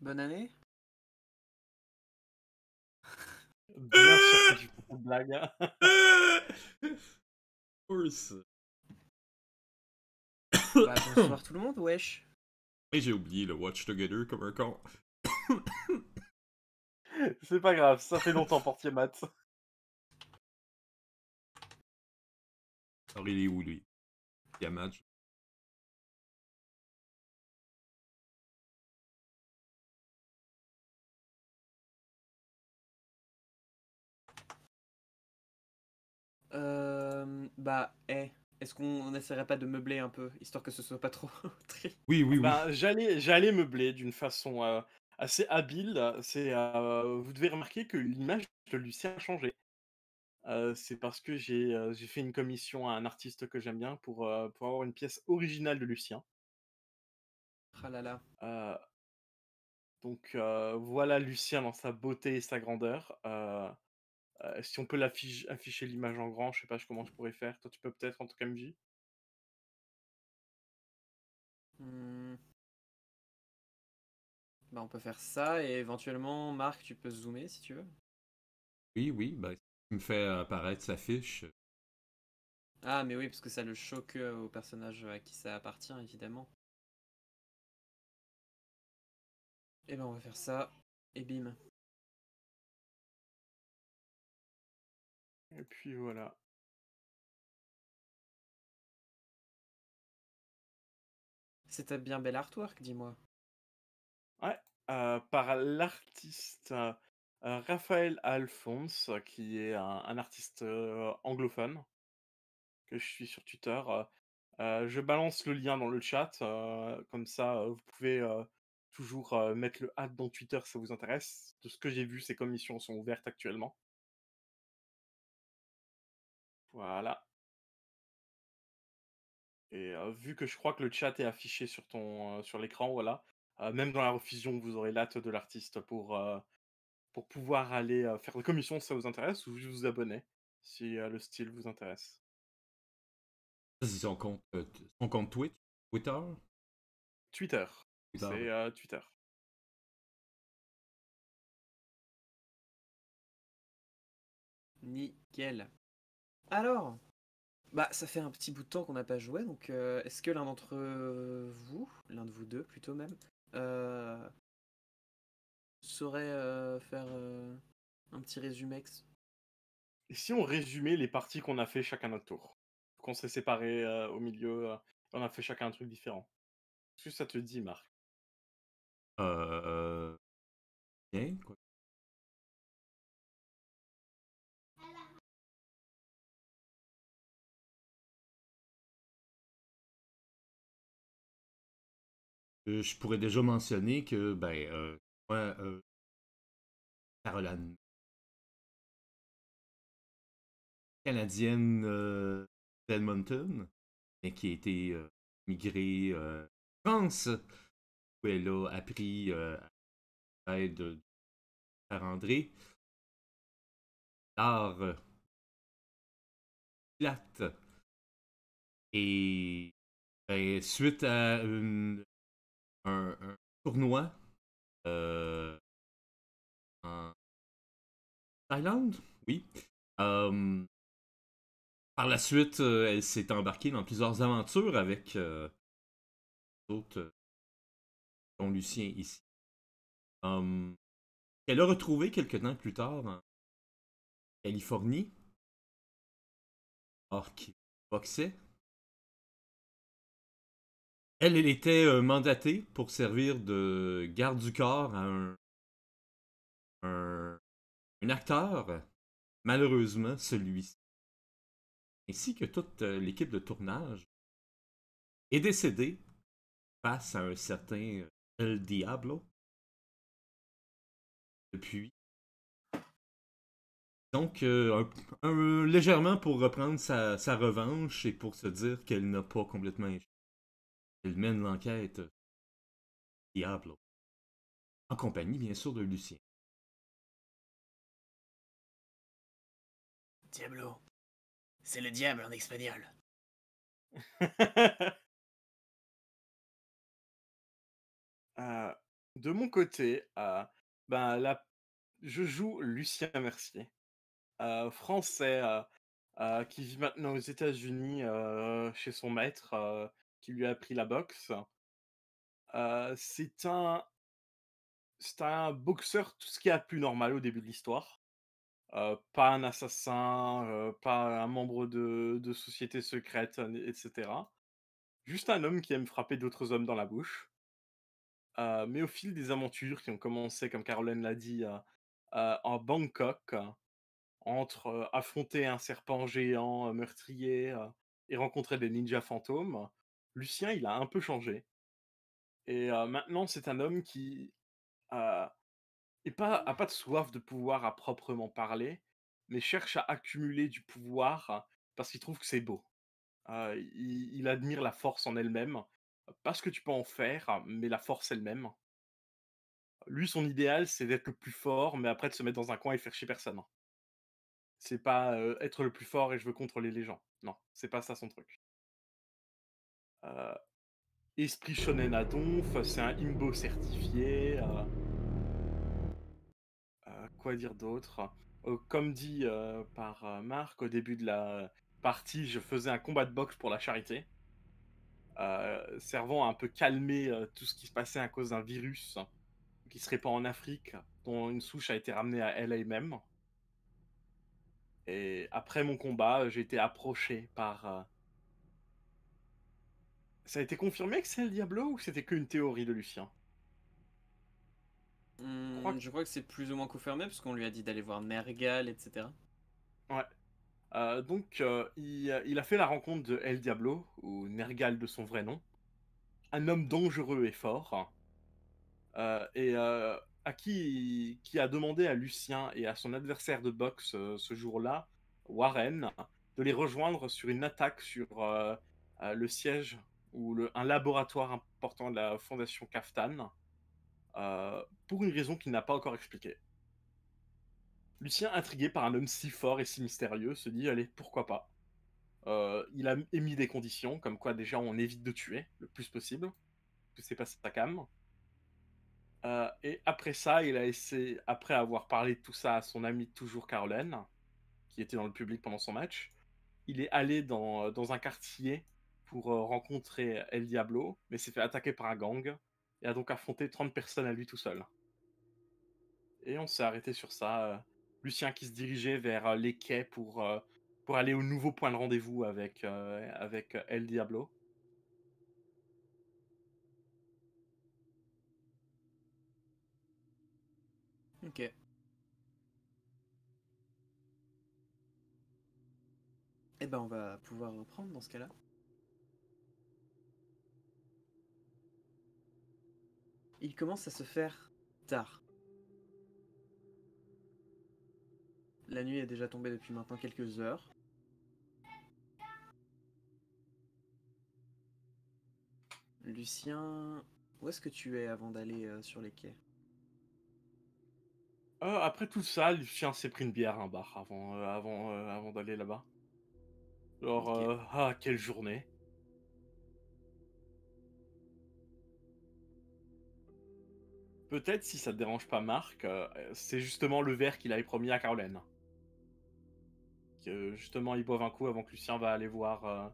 Bonne année. Bien sûr que tu fais cette blague. Of course. Bah bonsoir tout le monde, wesh. Et j'ai oublié le Watch Together comme un con. C'est pas grave, ça fait longtemps, Portier Matt. Alors il est où lui? Il y a match. Bah, est-ce qu'on essaierait pas de meubler un peu, histoire que ce soit pas trop triste? Oui, oui, oui. Ben, j'allais meubler d'une façon assez habile. Vous devez remarquer que l'image de Lucien a changé. C'est parce que j'ai fait une commission à un artiste que j'aime bien pour avoir une pièce originale de Lucien. Ah là là. Euh, donc voilà Lucien dans sa beauté et sa grandeur. Si on peut afficher l'image en grand, je sais pas comment je pourrais faire. Toi, tu peux peut-être en tout cas MJ. Hmm. Bah on peut faire ça, et éventuellement, Marc, tu peux zoomer si tu veux. Oui, oui, ben, il me fait apparaître sa fiche. Ah mais oui, parce que ça le choque au personnage à qui ça appartient, évidemment. Et ben on va faire ça, et bim. Et puis voilà. C'est un bien bel artwork, dis-moi. Ouais, par l'artiste Raphaël Alphonse, qui est un artiste anglophone que je suis sur Twitter. Je balance le lien dans le chat, comme ça vous pouvez toujours mettre le dans Twitter si ça vous intéresse. De ce que j'ai vu, ces commissions sont ouvertes actuellement. Voilà. Et vu que je crois que le chat est affiché sur sur l'écran, voilà. Même dans la refusion, vous aurez l'hâte de l'artiste pour pouvoir aller faire la commission si ça vous intéresse, ou juste vous abonner si le style vous intéresse. Ça, c'est son compte Twitch, Twitter. Twitter. Twitter. C'est Twitter. Nickel. Alors, bah ça fait un petit bout de temps qu'on n'a pas joué, donc est-ce que l'un d'entre vous, l'un de vous deux plutôt même, euh, saurait faire un petit résumé? Et si on résumait les parties qu'on a fait chacun notre tour, qu'on s'est séparés au milieu, on a fait chacun un truc différent. Est-ce que ça te dit, Marc? Euh... Bien, quoi. Je pourrais déjà mentionner que, ben, moi, Caroline, canadienne d'Edmonton, mais qui a été migrée en France, où elle a appris à l'aide de Père André l'art plate. Et ben, suite à un tournoi euh, en Thaïlande, oui. Euh, Par la suite, elle s'est embarquée dans plusieurs aventures avec d'autres, dont Lucien ici. Euh, Elle a retrouvé quelques temps plus tard en Californie, or qui boxait. Elle était mandatée pour servir de garde du corps à un, un acteur. Malheureusement, celui-ci, ainsi que toute l'équipe de tournage, est décédé face à un certain El Diablo. Depuis. Donc, légèrement pour reprendre sa revanche et pour se dire qu'elle n'a pas complètement échoué. Elle mène l'enquête Diablo. En compagnie, bien sûr, de Lucien. Diablo. C'est le diable en espagnol. De mon côté, ben, là, je joue Lucien Mercier, français, qui vit maintenant aux États-Unis, chez son maître, qui lui a appris la boxe. C'est un boxeur, tout ce qu'il y a de plus normal au début de l'histoire. Pas un assassin, pas un membre de société secrète, et cetera. Juste un homme qui aime frapper d'autres hommes dans la bouche. Mais au fil des aventures qui ont commencé, comme Caroline l'a dit, en Bangkok, entre, affronter un serpent géant, meurtrier, et rencontrer des ninjas fantômes, Lucien, il a un peu changé et maintenant c'est un homme qui, heu, a pas de soif de pouvoir à proprement parler, mais cherche à accumuler du pouvoir parce qu'il trouve que c'est beau. Il admire la force en elle-même, pas ce que tu peux en faire, mais la force elle-même. Lui, son idéal, c'est d'être le plus fort, mais après de se mettre dans un coin et faire chier personne. C'est pas, être le plus fort et je veux contrôler les gens. Non, c'est pas ça son truc. Heu, Esprit shonen à donf, c'est un imbo certifié, quoi dire d'autre? Comme dit, par, Marc au début de la partie, je faisais un combat de boxe pour la charité, servant à un peu calmer, tout ce qui se passait à cause d'un virus qui se répand en Afrique, dont une souche a été ramenée à LA même. Et après mon combat, j'ai été approché par, ça a été confirmé que c'est le Diablo ou c'était qu'une théorie de Lucien? Je crois Je crois que c'est plus ou moins confirmé, parce qu'on lui a dit d'aller voir Nergal, etc. ouais. Donc il a fait la rencontre de El Diablo, ou Nergal de son vrai nom, un homme dangereux et fort, et à qui a demandé à Lucien et à son adversaire de boxe, ce jour-là, Warren, de les rejoindre sur une attaque sur, le siège ou un laboratoire important de la fondation Kaftan, pour une raison qu'il n'a pas encore expliquée. Lucien, intrigué par un homme si fort et si mystérieux, se dit: «Allez, pourquoi pas?» Il a émis des conditions, comme quoi déjà on évite de tuer le plus possible, parce que c'est pas sa came. Et après ça, il a essayé, après avoir parlé de tout ça à son ami toujours Caroline, qui était dans le public pendant son match, il est allé dans un quartier pour, rencontrer El Diablo, mais s'est fait attaquer par un gang et a donc affronté 30 personnes à lui tout seul. Et on s'est arrêté sur ça, Lucien qui se dirigeait vers, les quais pour aller au nouveau point de rendez-vous avec El Diablo. Ok. Eh ben, on va pouvoir reprendre dans ce cas-là. Il commence à se faire tard. La nuit est déjà tombée depuis maintenant quelques heures. Lucien, où est-ce que tu es avant d'aller sur les quais? Après tout ça, Lucien s'est pris une bière à un bar avant d'aller là-bas. Genre, Ok. quelle journée! Peut-être, si ça te dérange pas Marc, c'est justement le verre qu'il avait promis à Caroline. Que justement ils boivent un coup avant que Lucien va aller voir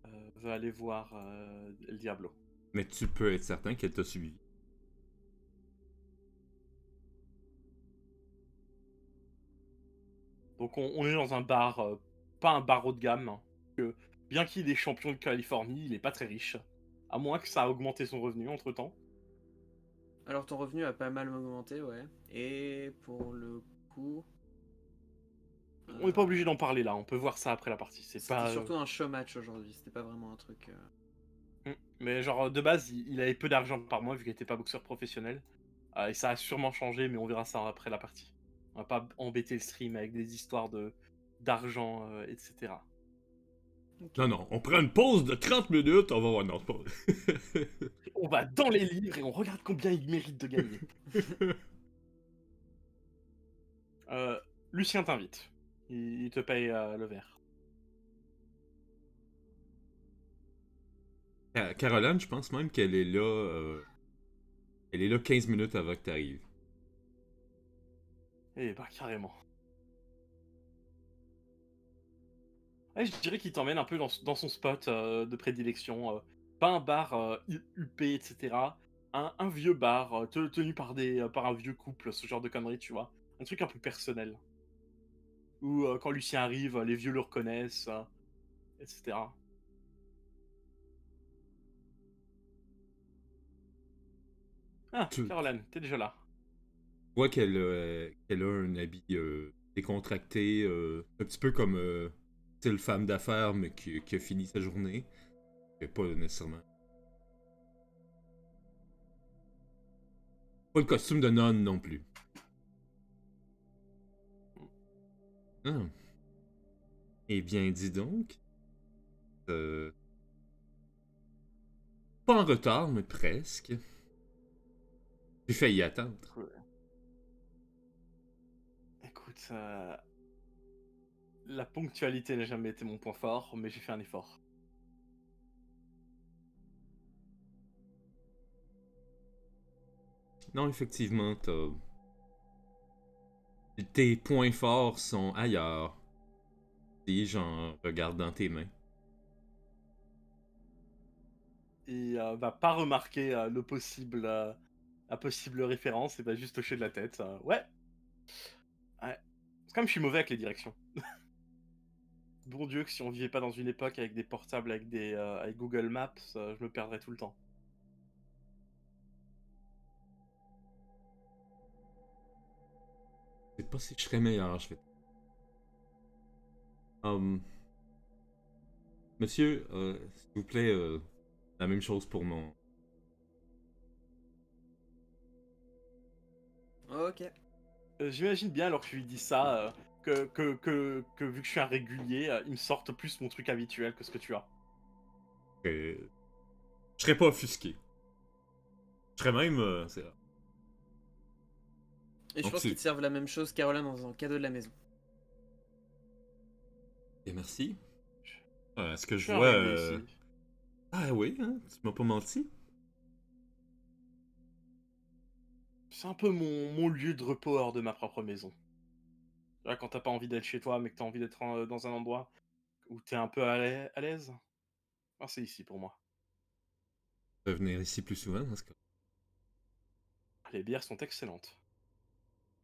El Diablo. Mais tu peux être certain qu'elle t'a suivi. Donc on est dans un bar, pas un bar haut de gamme, hein, que bien qu'il est champion de Californie, il est pas très riche. À moins que ça a augmenté son revenu entre-temps. Alors ton revenu a pas mal augmenté, ouais. Et pour le coup, On n'est pas obligé euh, d'en parler là, on peut voir ça après la partie. C'est c'était pas, surtout un show match aujourd'hui. C'était pas vraiment un truc. Mais genre de base, il avait peu d'argent par mois vu qu'il était pas boxeur professionnel. Et ça a sûrement changé, mais on verra ça après la partie. On va pas embêter le stream avec des histoires d'argent, etc. Non, Ok. non, on prend une pause de 30 minutes, on va voir. Non, c'est pas vrai. On va dans les livres et on regarde combien il mérite de gagner. Euh, Lucien t'invite. Il te paye le verre. Caroline, je pense même qu'elle est là. Elle est là 15 minutes avant que t'arrives. Eh bah, carrément. Ouais, je dirais qu'il t'emmène un peu dans son spot de prédilection. Pas un bar huppé, etc. Un vieux bar tenu par un vieux couple, ce genre de conneries, tu vois. Un truc un peu personnel. Où quand Lucien arrive, les vieux le reconnaissent, etc. Ah, Tu Caroline, t'es déjà là. vois qu'elle a un habit décontracté, un petit peu comme style femme d'affaires, mais qui a fini sa journée. Et pas nécessairement. Pas le costume de nonne non plus. Ah. Eh bien, dis donc. euh, Pas en retard, mais presque. J'ai failli attendre. Ouais. Écoute, la ponctualité n'a jamais été mon point fort, mais j'ai fait un effort. Non, effectivement, tes points forts sont ailleurs. Dis-je en regardant tes mains. Et va pas remarquer la possible référence et va juste hocher de la tête. Ouais, ouais. C'est comme je suis mauvais avec les directions. Bon Dieu, que si on vivait pas dans une époque avec des portables, avec Google Maps, je me perdrais tout le temps. Je sais pas si je serais meilleur, je vais. Hum, Monsieur, s'il vous plaît, la même chose pour mon. Ok. J'imagine bien alors que je lui dis ça, que vu que je suis un régulier, il me sorte plus mon truc habituel que ce que tu as. Je serais pas offusqué. Je serais même. Et je Donc pense qu'ils te servent la même chose, Caroline, dans un cadeau de la maison. Et merci. Est-ce que Je je suis un vois. régulier ici. Ah oui, hein? Tu m'as pas menti? C'est un peu mon lieu de repos hors de ma propre maison. Tu vois, quand t'as pas envie d'être chez toi, mais que t'as envie d'être dans un endroit où t'es un peu à l'aise, ah, c'est ici pour moi. Je vais venir ici plus souvent dans ce cas. Les bières sont excellentes.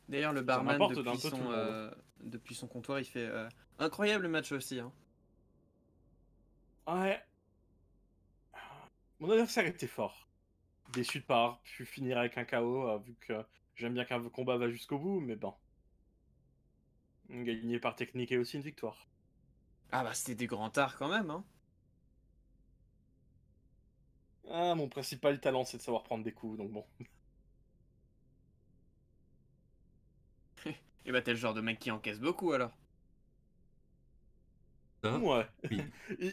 D'ailleurs, le Ça barman, m'importe d'un peu tout le monde. depuis son comptoir, il fait incroyable match aussi. Hein. Ouais, mon adversaire était fort. Déçu de pas avoir pu finir avec un KO, vu que j'aime bien qu'un combat va jusqu'au bout, mais bon. Gagner par technique est aussi une victoire. Ah bah c'était des grands arts quand même. Hein. Ah, mon principal talent, c'est de savoir prendre des coups, donc bon. Et bah t'es le genre de mec qui encaisse beaucoup alors. Ça? Ouais. Oui.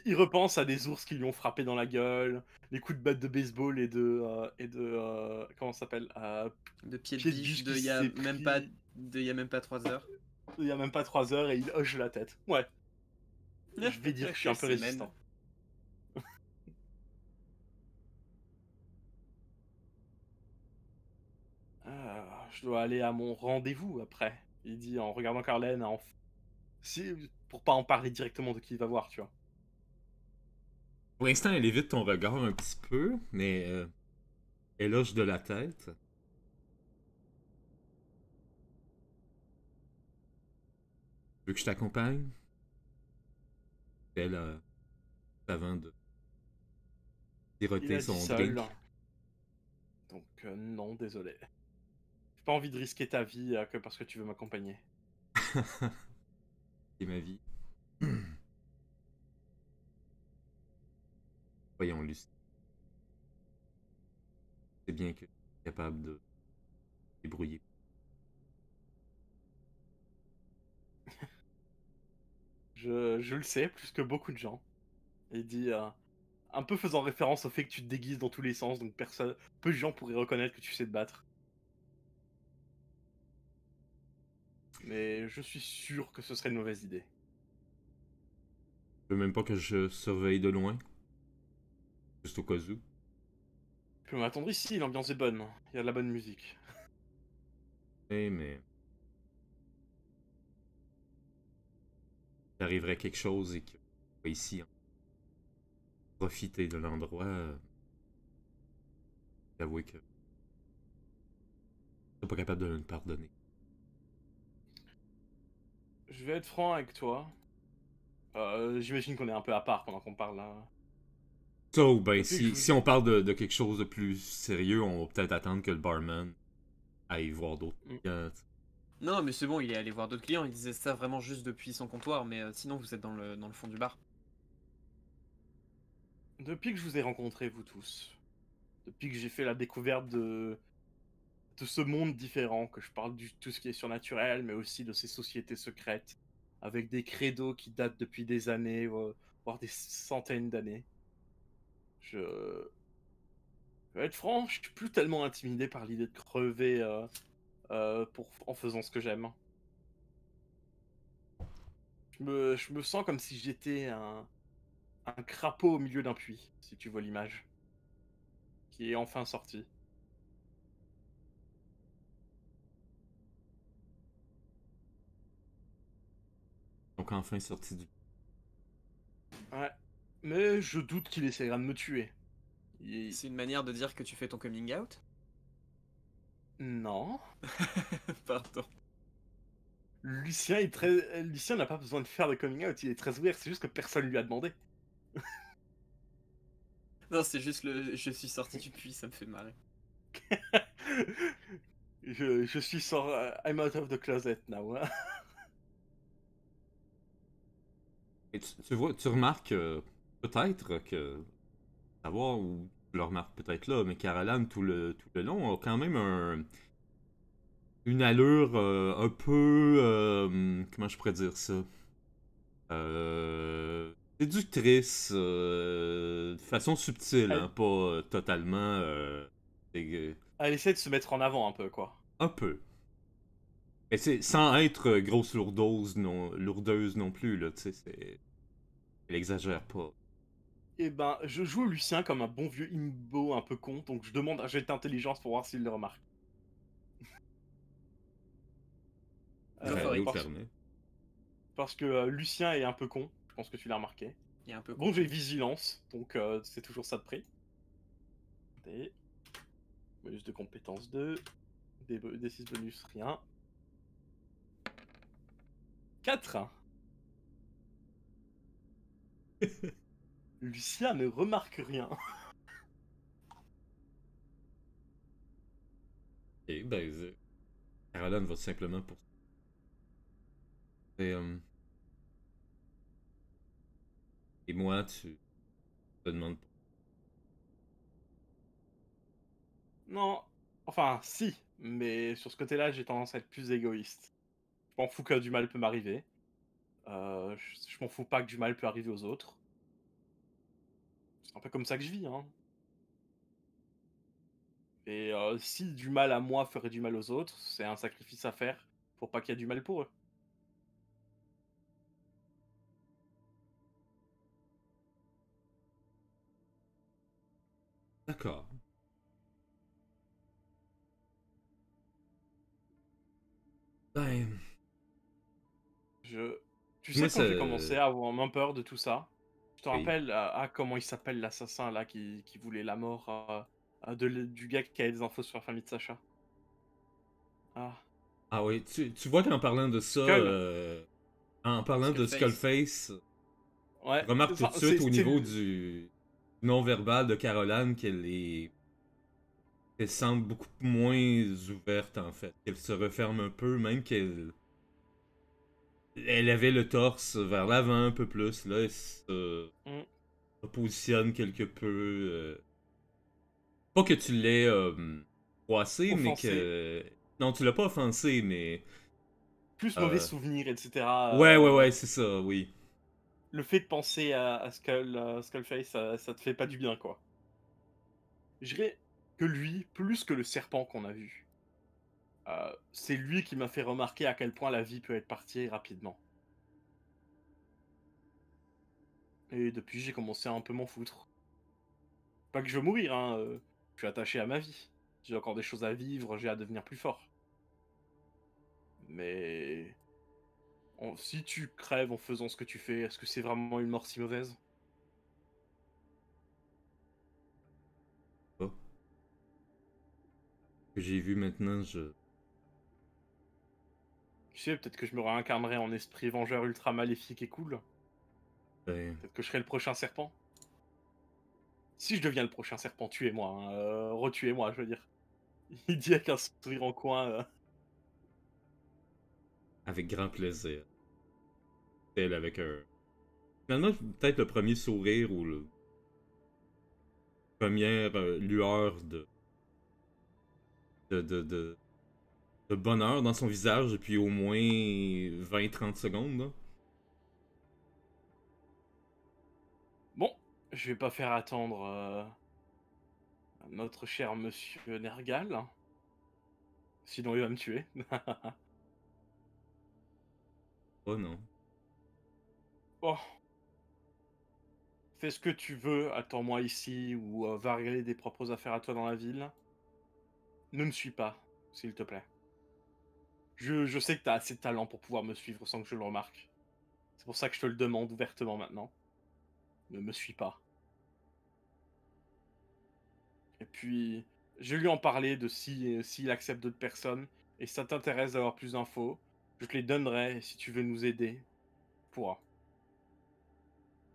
Il repense à des ours qui lui ont frappé dans la gueule, les coups de batte de baseball et de comment ça s'appelle De pied de pied de biche biche qui s'est pris il y a même pas 3 heures. il y a même pas 3 heures et il hoche la tête. Ouais. Je vais dire que je suis un peu C'est men. résistant. Je dois aller à mon rendez-vous après. Il dit en regardant Carlène, pour pas en parler directement de qui il va voir, tu vois. Pour l'instant, elle évite ton regard un petit peu, mais elle hoche de la tête. Tu veux que je t'accompagne? Elle, avant de Il siroter a dit son seul. drink. Donc non, désolé. J'ai pas envie de risquer ta vie que parce que tu veux m'accompagner. C'est ma vie. Voyons, Lucie. C'est bien que tu es capable de te débrouiller. Je le sais, plus que beaucoup de gens. Il dit, un peu faisant référence au fait que tu te déguises dans tous les sens, donc peu de gens pourraient reconnaître que tu sais te battre. Mais je suis sûr que ce serait une mauvaise idée. Tu veux même pas que je surveille de loin? Juste au cas où. peux m'attendre ici, l'ambiance est bonne. Il y a de la bonne musique. Mais il arriverait quelque chose et que pas ici, profiter de l'endroit, j'avoue que je suis pas capable de le pardonner. Je vais être franc avec toi. J'imagine qu'on est un peu à part pendant qu'on parle là. Ça, ou ben, Depuis que je si vous... on parle de quelque chose de plus sérieux, on va peut-être attendre que le barman aille voir d'autres Mm. clients. Non, mais c'est bon, il est allé voir d'autres clients. Il disait ça vraiment juste depuis son comptoir, mais sinon vous êtes dans le fond du bar. Depuis que je vous ai rencontrés, vous tous, depuis que j'ai fait la découverte de ce monde différent, que je parle de tout ce qui est surnaturel, mais aussi de ces sociétés secrètes, avec des credos qui datent depuis des années, voire des centaines d'années, je vais être franc, je suis plus tellement intimidé par l'idée de crever en faisant ce que j'aime. Je me sens comme si j'étais un crapaud au milieu d'un puits, si tu vois l'image, qui est enfin sorti. Donc enfin sorti du... Ouais. Mais je doute qu'il essaiera de me tuer. Il- C'est une manière de dire que tu fais ton coming out? Non. Pardon. Lucien n'a pas besoin de faire de coming out, il est très ouvert, c'est juste que personne lui a demandé. Non, c'est juste le je suis sorti du puits, ça me fait marrer. Je suis sur I'm out of the closet now, hein. Et tu vois, tu remarques peut-être que, savoir ou tu le remarques peut-être là, mais Caroline tout le long a quand même une allure un peu, comment je pourrais dire ça, séductrice, de façon subtile, hein, Elle, pas totalement, dégue- elle essaie de se mettre en avant un peu, quoi. un peu. Mais c'est sans être grosse lourdeuse non plus, là, tu sais, elle exagère pas. Et ben, je joue Lucien comme un bon vieux imbo un peu con, donc je demande un jet d'intelligence pour voir s'il le remarque. Go for Fermé ou it. le Parce, fermé. parce que Lucien est un peu con, je pense que tu l'as remarqué. Il est un peu Bon, j'ai confus. vigilance, donc c'est toujours ça de prix. Et bonus de compétence 2, des 6 bonus, rien. 4. Lucien ne remarque rien. Et ben, Caroline va simplement pour... Et, et moi, tu te demandes... Non, enfin, si, mais sur ce côté-là, j'ai tendance à être plus égoïste. Je m'en fous que du mal peut m'arriver. Je m'en fous pas que du mal peut arriver aux autres. C'est un peu comme ça que je vis, hein. Et si du mal à moi ferait du mal aux autres, c'est un sacrifice à faire pour pas qu'il y ait du mal pour eux. D'accord. Ben, Je... Tu moi, sais, quand ça... j'ai commencé à avoir moins peur de tout ça, je te Oui. rappelle, comment il s'appelle l'assassin là qui voulait la mort du gars qui avait des infos sur la famille de Sacha. Ah, Ah oui, tu vois qu'en parlant de ça, Skull. en parlant de Skullface. Skullface, tu Ouais, remarques tout de enfin, suite au c'est niveau du non-verbal de Caroline qu'elle est... Elle semble beaucoup moins ouverte, en fait. Qu'elle se referme un peu, même qu'elle... Elle avait le torse vers l'avant un peu plus, là, elle se Mm, positionne quelque peu... Pas que tu l'aies froissé, mais offensé, que... Non, tu l'as pas offensé, mais... plus mauvais euh, souvenir, etc. Ouais, c'est ça, oui. Le fait de penser à Skullface, ça te fait pas du bien, quoi. Je dirais que lui, plus que le serpent qu'on a vu, c'est lui qui m'a fait remarquer à quel point la vie peut être partie rapidement. Et depuis, j'ai commencé à un peu m'en foutre. Pas que je veux mourir, hein. Je suis attaché à ma vie. J'ai encore des choses à vivre, j'ai à devenir plus fort. Mais si tu crèves en faisant ce que tu fais, est-ce que c'est vraiment une mort si mauvaise? Pas. Que j'ai vu maintenant, Tu sais, peut-être que je me réincarnerai en esprit vengeur ultra maléfique et cool. ben, Peut-être que je serai le prochain serpent. Si je deviens le prochain serpent, tuez-moi, hein, retuez-moi, je veux dire. Il dit avec un sourire en coin. avec grand plaisir. Elle avec un. Finalement, peut-être le premier sourire ou la première lueur de, de, de, de bonheur dans son visage, et puis au moins 20-30 secondes, là. Bon, je vais pas faire attendre notre cher monsieur Nergal. Sinon il va me tuer. Oh non. Oh, fais ce que tu veux, attends-moi ici ou va régler des propres affaires à toi dans la ville. Ne me suis pas, s'il te plaît. Je sais que t'as assez de talent pour pouvoir me suivre sans que je le remarque. C'est pour ça que je te le demande ouvertement maintenant. Ne me suis pas. Et puis, je vais lui en parler de s'il accepte d'autres personnes. Et si ça t'intéresse d'avoir plus d'infos, je te les donnerai. Et si tu veux nous aider, tu pourras.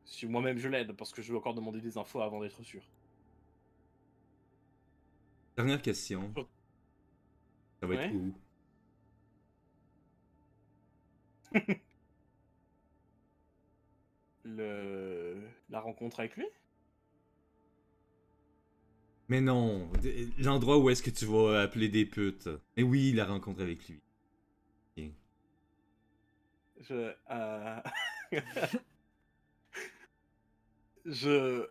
Si moi-même je l'aide, parce que je veux encore demander des infos avant d'être sûr. Dernière question. Ça va être Ouais. où? La rencontre avec lui? Mais non, l'endroit où est-ce que tu vas appeler des putes. Mais oui, la rencontre avec lui. Bien. Je, je,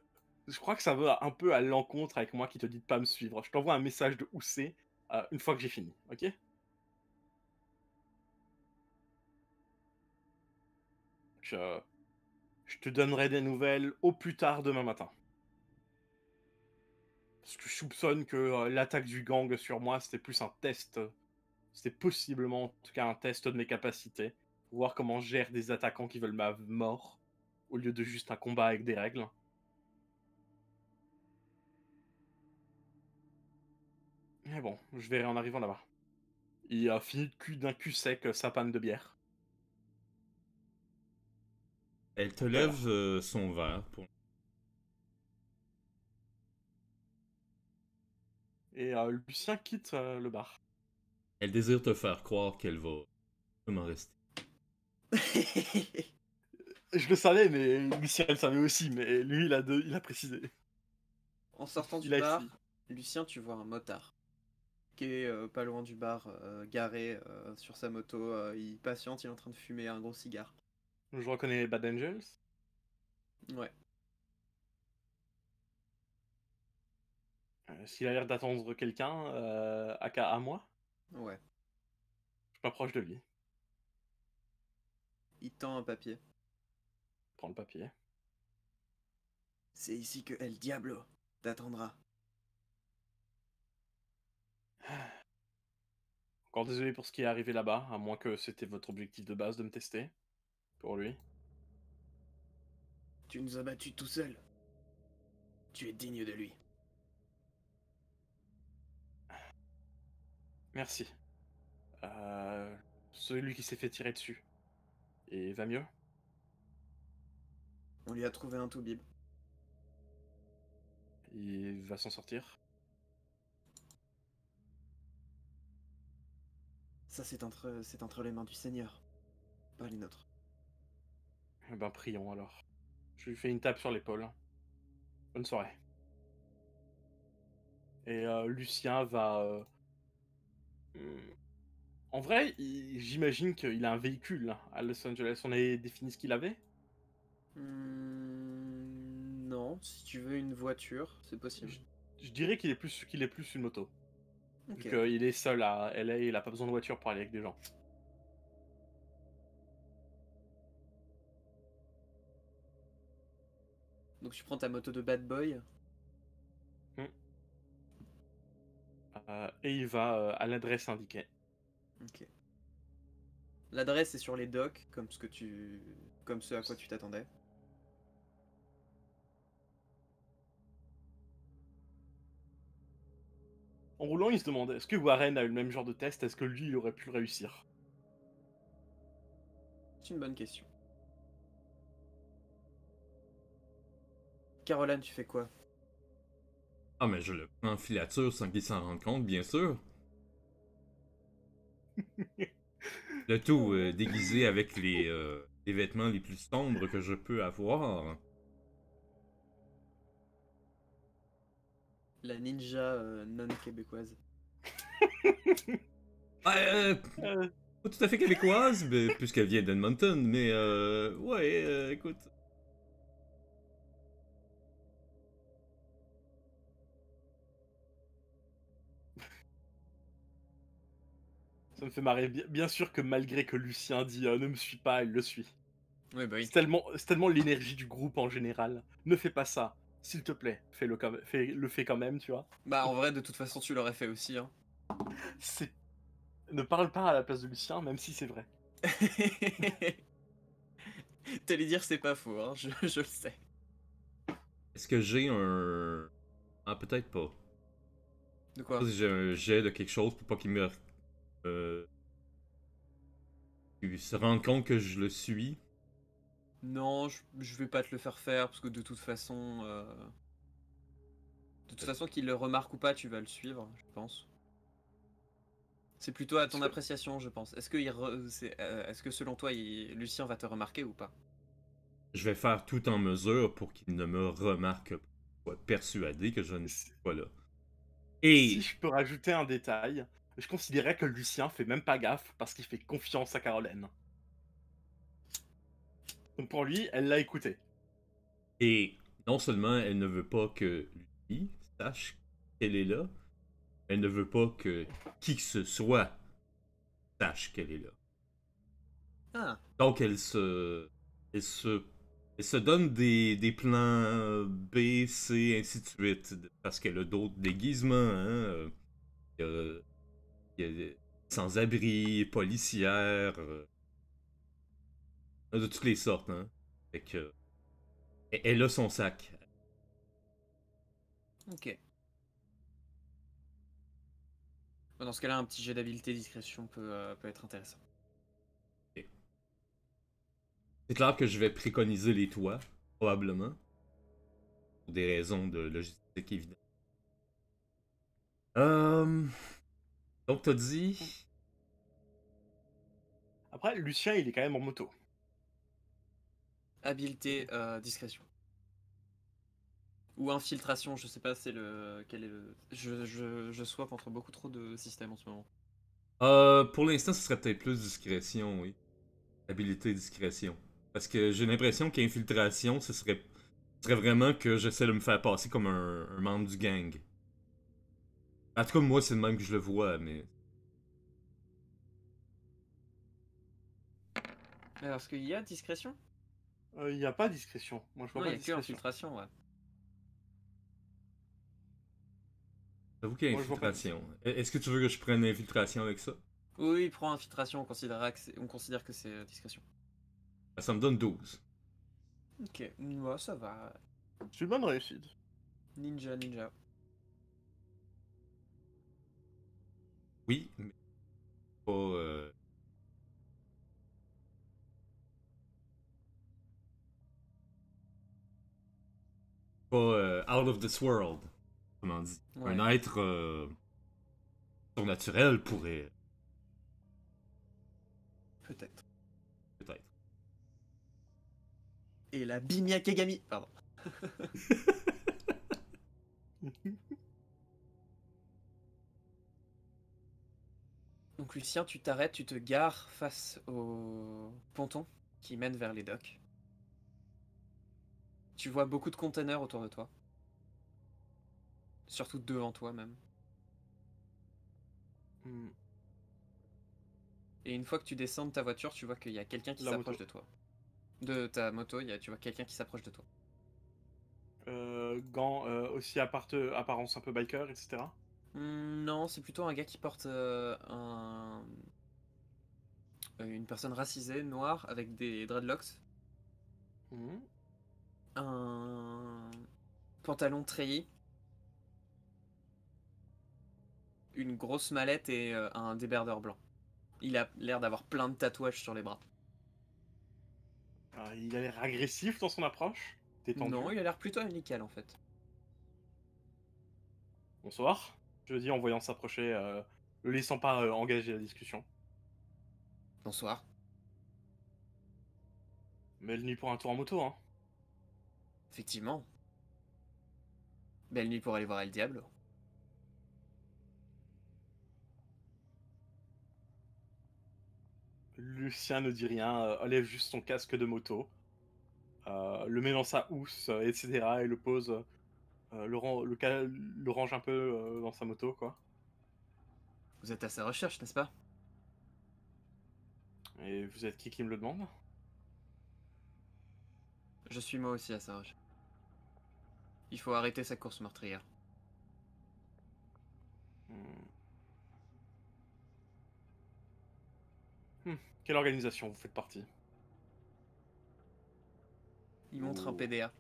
je crois que ça va un peu à l'encontre avec moi qui te dit de pas me suivre. Je t'envoie un message de où c'est une fois que j'ai fini, ok? Je, je te donnerai des nouvelles au plus tard demain matin. Parce que je soupçonne que l'attaque du gang sur moi, c'était plus un test. C'était possiblement, en tout cas, un test de mes capacités. Pour voir comment je gère des attaquants qui veulent ma mort, au lieu de juste un combat avec des règles. Mais bon, je verrai en arrivant là-bas. Il a fini de cul d'un cul sec sa panne de bière. Elle te Voilà. lève son verre pour. Et Lucien quitte le bar. Elle désire te faire croire qu'elle va vraiment rester. Je le savais, mais Lucien le savait aussi, mais lui il a précisé. En sortant du Il a écrit. bar, Lucien, tu vois un motard qui est pas loin du bar, garé sur sa moto. Il patiente, il est en train de fumer un gros cigare. Je reconnais Bad Angels. Ouais. S'il a l'air d'attendre quelqu'un, à moi, Ouais. je m'approche de lui. Il tend un papier. Je prends le papier. C'est ici que El Diablo t'attendra. Encore désolé pour ce qui est arrivé là-bas, à moins que c'était votre objectif de base de me tester. Pour lui. Tu nous as battus tout seul. Tu es digne de lui. Merci. Celui qui s'est fait tirer dessus. Et va mieux? On lui a trouvé un toubib. Il va s'en sortir? Ça, c'est entre les mains du Seigneur, pas les nôtres. Eh ben prions alors. Je lui fais une tape sur l'épaule. Bonne soirée. Et Lucien va... En vrai, j'imagine qu'il a un véhicule hein, à Los Angeles. On avait défini ce qu'il avait? Non, si tu veux une voiture, c'est possible. Je dirais qu'il est plus une moto. Vu Ok. qu'il est seul à LA, il a pas besoin de voiture pour aller avec des gens. Donc tu prends ta moto de bad boy. Hmm. Et il va à l'adresse indiquée. Ok. L'adresse est sur les docks, comme ce à quoi tu t'attendais. En roulant, il se demandait, est-ce que Warren a eu le même genre de test? Est-ce que lui, il aurait pu le réussir? C'est une bonne question. Caroline, tu fais quoi? Ah, mais je le prends en filature sans qu'il s'en rende compte, bien sûr. Le tout déguisé avec les vêtements les plus sombres que je peux avoir. La ninja non québécoise. Ah, Euh, pas tout à fait québécoise, mais, puisqu'elle vient d'Edmonton, mais ouais, écoute. Ça me fait marrer. Bien sûr que malgré que Lucien dit ne me suis pas, il le suit. Oui, bah oui. C'est tellement l'énergie du groupe en général. Ne fais pas ça, s'il te plaît. Fais quand même, tu vois. Bah en vrai, de toute façon, tu l'aurais fait aussi, hein. C'est Ne parle pas à la place de Lucien, même si c'est vrai. T'allais dire c'est pas faux, hein, je le sais. Est-ce que j'ai un. Ah, peut-être pas. De Je sais quoi? pas si j'ai un jet de quelque chose pour pas qu'il me. Euh, qu'il se rende compte que je le suis. Non, je vais pas te le faire faire, parce que de toute façon... De toute façon, qu'il le remarque ou pas, tu vas le suivre, je pense. C'est plutôt à ton Parce que appréciation, je pense. Est-ce que selon toi, Lucien va te remarquer ou pas? Je vais faire tout en mesure pour qu'il ne me remarque pas. Soit persuadé que je ne suis si pas là. si Et je peux rajouter un détail, je considérais que Lucien fait même pas gaffe parce qu'il fait confiance à Caroline. Donc pour lui, elle l'a écouté. Et non seulement elle ne veut pas que lui sache qu'elle est là, elle ne veut pas que qui que ce soit sache qu'elle est là. Ah, Donc elle se, elle se donne des plans B, C, ainsi de suite, parce qu'elle a d'autres déguisements, hein. Il y a des sans-abri, policières, de toutes les sortes, hein. Fait que, elle a son sac. ok. Dans ce cas-là, un petit jet d'habileté discrétion peut être intéressant. C'est clair que je vais préconiser les toits, probablement. Pour des raisons de logistique, évidemment. Euh... Donc, t'as dit. Après, Lucien, il est quand même en moto. Habileté, discrétion. Ou infiltration, je sais pas, c'est le. Quel est le. Je swap entre beaucoup trop de systèmes en ce moment. Pour l'instant, ce serait peut-être plus discrétion, oui. Habilité discrétion. Parce que j'ai l'impression qu'infiltration, ce serait vraiment que j'essaie de me faire passer comme un membre du gang. En tout cas, moi, c'est le même que je le vois, mais. Alors, est-ce qu'il y a discrétion? Il n'y a pas discrétion. Moi, je vois Non, il pas y a que discrétion. infiltration, ouais. J'avoue qu'il y a Moi, je vois pas infiltration. Est-ce que tu veux que je prenne l'infiltration avec ça? Oui, prends infiltration, on considère que c'est discrétion. Ben, ça me donne 12. Ok, ouais, ça va. C'est une bonne réussite. Ninja, ninja. Oui, mais pas. Pas out of this world, comment on dit. Un Ouais, être surnaturel pourrait, peut-être. peut-être. Et la Bimia Kegami. Pardon. Donc Lucien, tu t'arrêtes, tu te gares face au ponton qui mène vers les docks. Tu vois beaucoup de containers autour de toi. Surtout devant toi même. Hmm, Et une fois que tu descends de ta voiture, tu vois qu'il y a quelqu'un qui La s'approche moto. de toi. De ta moto, tu vois quelqu'un qui s'approche de toi. Gants, aussi apparence un peu biker, etc. Non, c'est plutôt un gars qui porte une personne racisée, noire, avec des dreadlocks, Mhm. un pantalon treillis, une grosse mallette et un débardeur blanc. Il a l'air d'avoir plein de tatouages sur les bras. Il a l'air agressif dans son approche, Non, détendu. il a l'air plutôt amical en fait. Bonsoir, je dis en voyant s'approcher, le laissant pas engager la discussion. Bonsoir. Belle nuit pour un tour en moto, hein. Effectivement. Belle nuit pour aller voir El Diablo. Lucien ne dit rien, enlève juste son casque de moto, le met dans sa housse, etc. et le pose, le range un peu dans sa moto, quoi. Vous êtes à sa recherche, n'est-ce pas? Et vous êtes qui me le demande? Je suis moi aussi à sa recherche. Il faut arrêter sa course meurtrière. Hmm. Quelle organisation vous faites partie? Il montre un Ouh. PDA.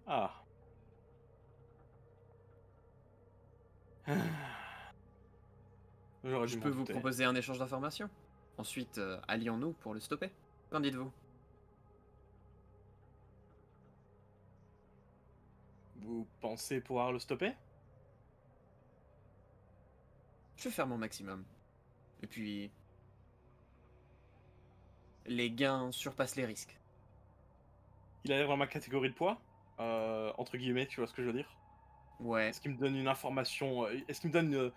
Ah. J'aurais dû Je m'en peux vous douter. proposer un échange d'informations. Ensuite, allions-nous pour le stopper. Qu'en dites-vous? Vous pensez pouvoir le stopper? Je vais faire mon maximum. Et puis, les gains surpassent les risques. Il a l'air dans ma catégorie de poids, entre guillemets, tu vois ce que je veux dire? Ouais. Est-ce qu'il me donne une information, est-ce qu'il me donne,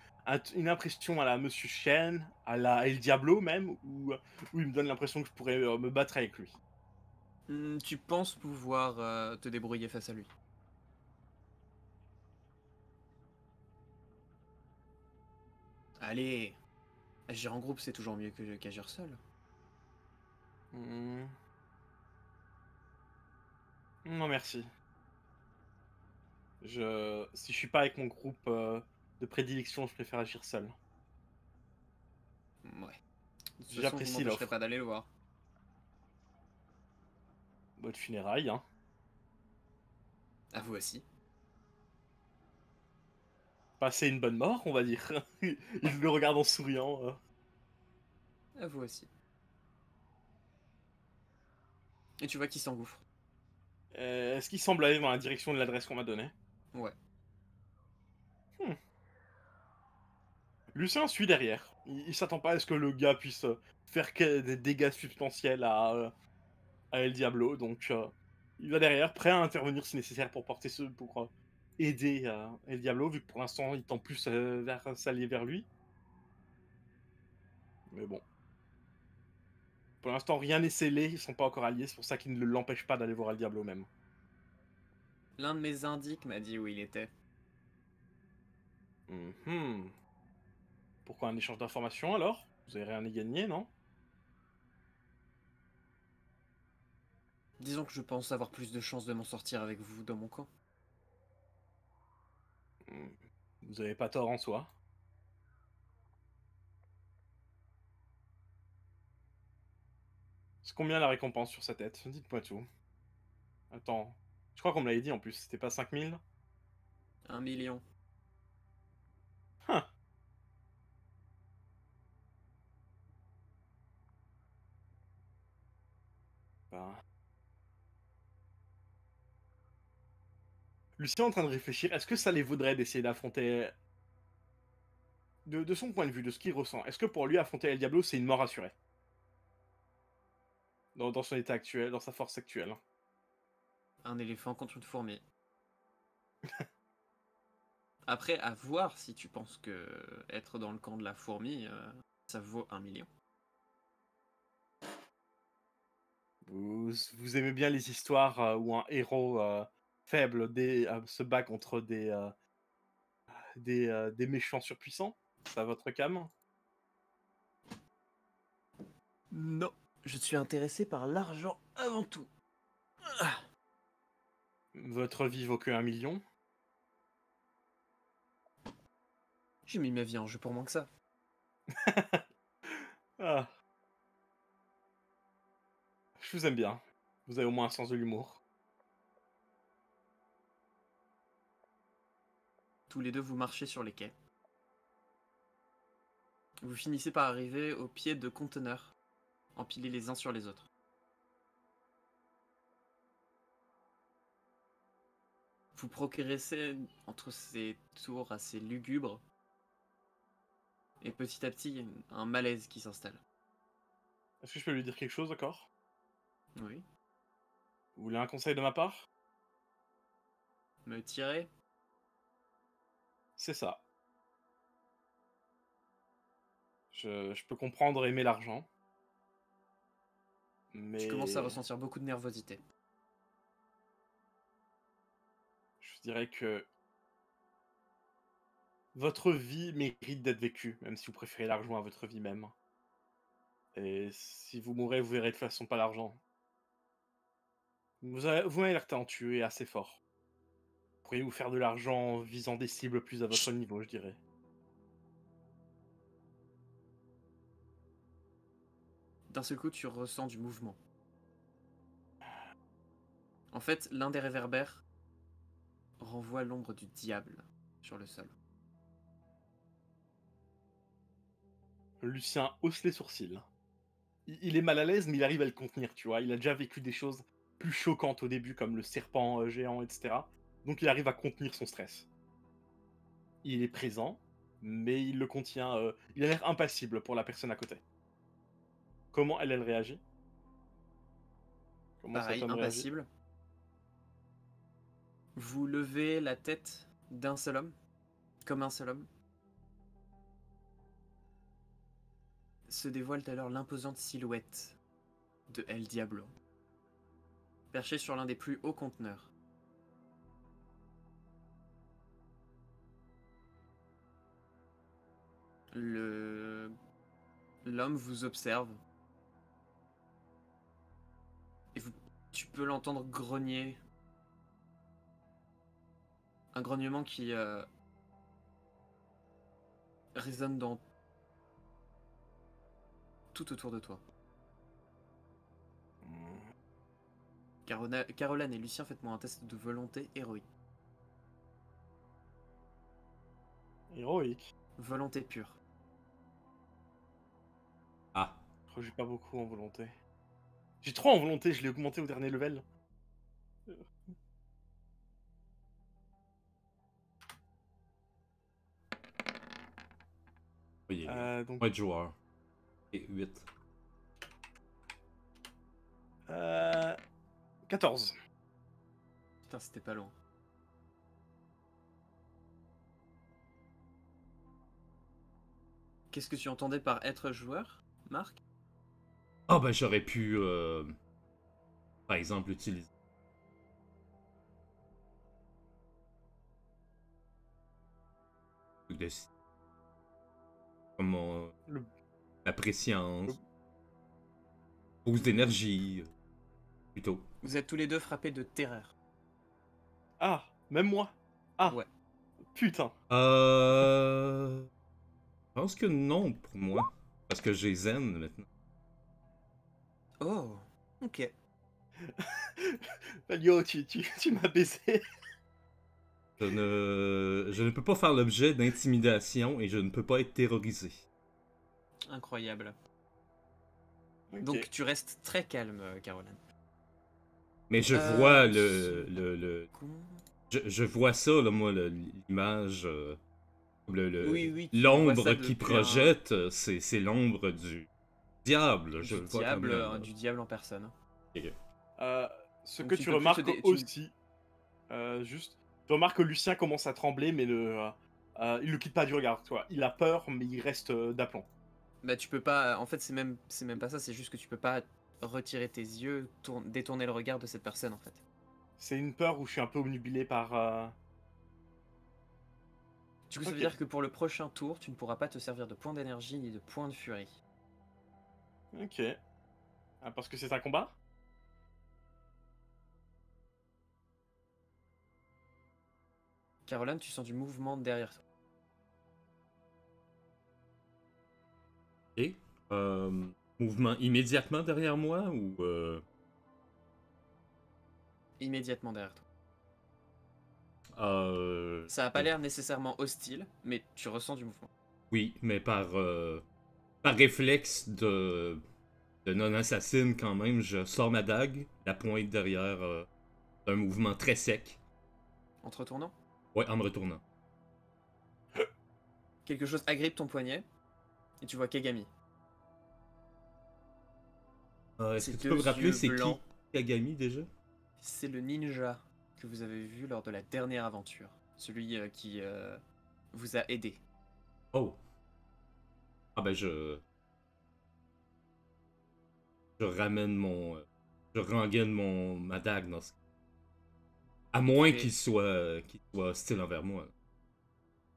une impression à la Monsieur Chen, à la El Diablo même, ou il me donne l'impression que je pourrais, me battre avec lui? Tu penses pouvoir te débrouiller face à lui? Allez, agir en groupe, c'est toujours mieux qu'agir seul. Mmh. Non merci. Si je suis pas avec mon groupe, de prédilection, je préfère agir seul. Ouais. De toute façon, vous J'apprécie m'empêcherez l'offre. pas d'aller le voir. Bonne funérailles, hein. À vous aussi. Passez une bonne mort, on va dire. Il le regarde en souriant, À vous aussi. Et tu vois qu'il s'engouffre. Est-ce qu'il semble aller dans la direction de l'adresse qu'on m'a donnée? Ouais. Mmh. Lucien suit derrière. Il s'attend pas à ce que le gars puisse, faire que des dégâts substantiels à El Diablo, donc il va derrière, prêt à intervenir si nécessaire pour aider, El Diablo, vu que pour l'instant il tend plus, vers s'allier vers lui. Mais bon, pour l'instant rien n'est scellé, ils sont pas encore alliés, c'est pour ça qu'il ne l'empêche pas d'aller voir El Diablo même. L'un de mes indices m'a dit où il était. Mmh. Pourquoi un échange d'informations alors? Vous avez rien à y gagner, non? Disons que je pense avoir plus de chances de m'en sortir avec vous dans mon camp. Mmh. Vous avez pas tort en soi. C'est combien la récompense sur sa tête? Dites-moi tout. Attends, je crois qu'on me l'avait dit en plus, c'était pas 5 000? 1 million. Hein. Bah, Lucien est en train de réfléchir, est-ce que ça les vaudrait d'essayer d'affronter... De son point de vue, de ce qu'il ressent, est-ce que pour lui affronter El Diablo c'est une mort assurée? Dans son état actuel, dans sa force actuelle. Un éléphant contre une fourmi. Après, à voir si tu penses que être dans le camp de la fourmi, ça vaut 1 million. Vous aimez bien les histoires où un héros faible se bat contre des méchants surpuissants? C'est à votre cam? Non, je suis intéressé par l'argent avant tout. Votre vie vaut que 1 million? J'ai mis ma vie en jeu pour moins que ça. Ah, je vous aime bien. Vous avez au moins un sens de l'humour. Tous les deux, vous marchez sur les quais. Vous finissez par arriver au pied de conteneurs, empilés les uns sur les autres. Vous progressez entre ces tours assez lugubres, et petit à petit, il y a un malaise qui s'installe. Est-ce que je peux lui dire quelque chose, d'accord? Oui. Vous voulez un conseil de ma part? Me tirer? C'est ça. Je peux comprendre aimer l'argent, Tu commences à mais ressentir beaucoup de nervosité. je dirais que votre vie mérite d'être vécue, même si vous préférez l'argent à votre vie même. Et si vous mourrez, vous verrez de toute façon pas l'argent. Vous m'avez l'air talentueux et assez fort. Pourriez-vous faire de l'argent en visant des cibles plus à votre niveau, je dirais. D'un seul coup, tu ressens du mouvement. En fait, l'un des réverbères renvoie l'ombre du diable sur le sol. Lucien hausse les sourcils. Il est mal à l'aise, mais il arrive à le contenir, tu vois. Il a déjà vécu des choses plus choquantes au début, comme le serpent géant, etc. Donc il arrive à contenir son stress. Il est présent, mais il le contient. Il a l'air impassible pour la personne à côté. Comment elle réagit? Comment cet Pareil, homme réagit? impassible. Vous levez la tête d'un seul homme, comme un seul homme. Se dévoile alors l'imposante silhouette de El Diablo, perché sur l'un des plus hauts conteneurs. L'homme vous observe et tu peux l'entendre grogner. Un grognement qui résonne dans tout autour de toi. Caroline et Lucien, faites-moi un test de volonté héroïque. Héroïque. Volonté pure. Ah. Je crois que j'ai pas beaucoup en volonté. J'ai 3 en volonté, je l'ai augmenté au dernier level. Oui, Donc, ouais, de joueur. Et 8. 14. Putain, c'était pas loin. Qu'est-ce que tu entendais par être joueur, Marc? Ah ben j'aurais pu, par exemple, utiliser de comme Le... la préscience, boost d'énergie, plutôt. Vous êtes tous les deux frappés de terreur. Ah, même moi. Ah, Ouais. putain. Je pense que non pour moi. Parce que j'ai Zen maintenant. Oh, ok. Yo, tu m'as baisé. Je ne peux pas faire l'objet d'intimidation et je ne peux pas être terrorisé. Incroyable. Ok. Donc tu restes très calme, Caroline. Mais je vois Con. je vois ça, là, moi, l'image. Oui, tu vois ça L'ombre qui depuis un... projette, c'est l'ombre du diable. Je du le vois comme diable, là. Là. du diable en personne. Ok. Ce Donc que tu tu peux plus remarques aussi, juste, tu remarques que Lucien commence à trembler, mais il le quitte pas du regard, tu vois. Il a peur, mais il reste d'aplomb. Bah tu peux pas... En fait c'est même pas ça, c'est juste que tu peux pas retirer tes yeux, détourner le regard de cette personne en fait. C'est une peur où je suis un peu obnubilé par... Du coup ça veut Ok. dire que pour le prochain tour, tu ne pourras pas te servir de point d'énergie ni de point de furie. Ok. Ah, parce que c'est un combat? Caroline, tu sens du mouvement derrière toi. Mouvement immédiatement derrière moi ou... Immédiatement derrière toi. Euh, Ça a pas l'air nécessairement hostile, mais tu ressens du mouvement. Oui, mais par réflexe de non-assassine quand même, je sors ma dague, la pointe derrière un mouvement très sec. En te retournant, Ouais, en me retournant. quelque chose agrippe ton poignet, et tu vois Kagami. Est-ce Ces que tu deux peux me rappeler yeux c'est qui blancs, Kagami déjà? c'est le ninja que vous avez vu lors de la dernière aventure. Celui qui vous a aidé. Oh. Ah ben je ramène je rengaine ma dague dans ce cas. À Il moins fait, qu'il soit hostile envers moi.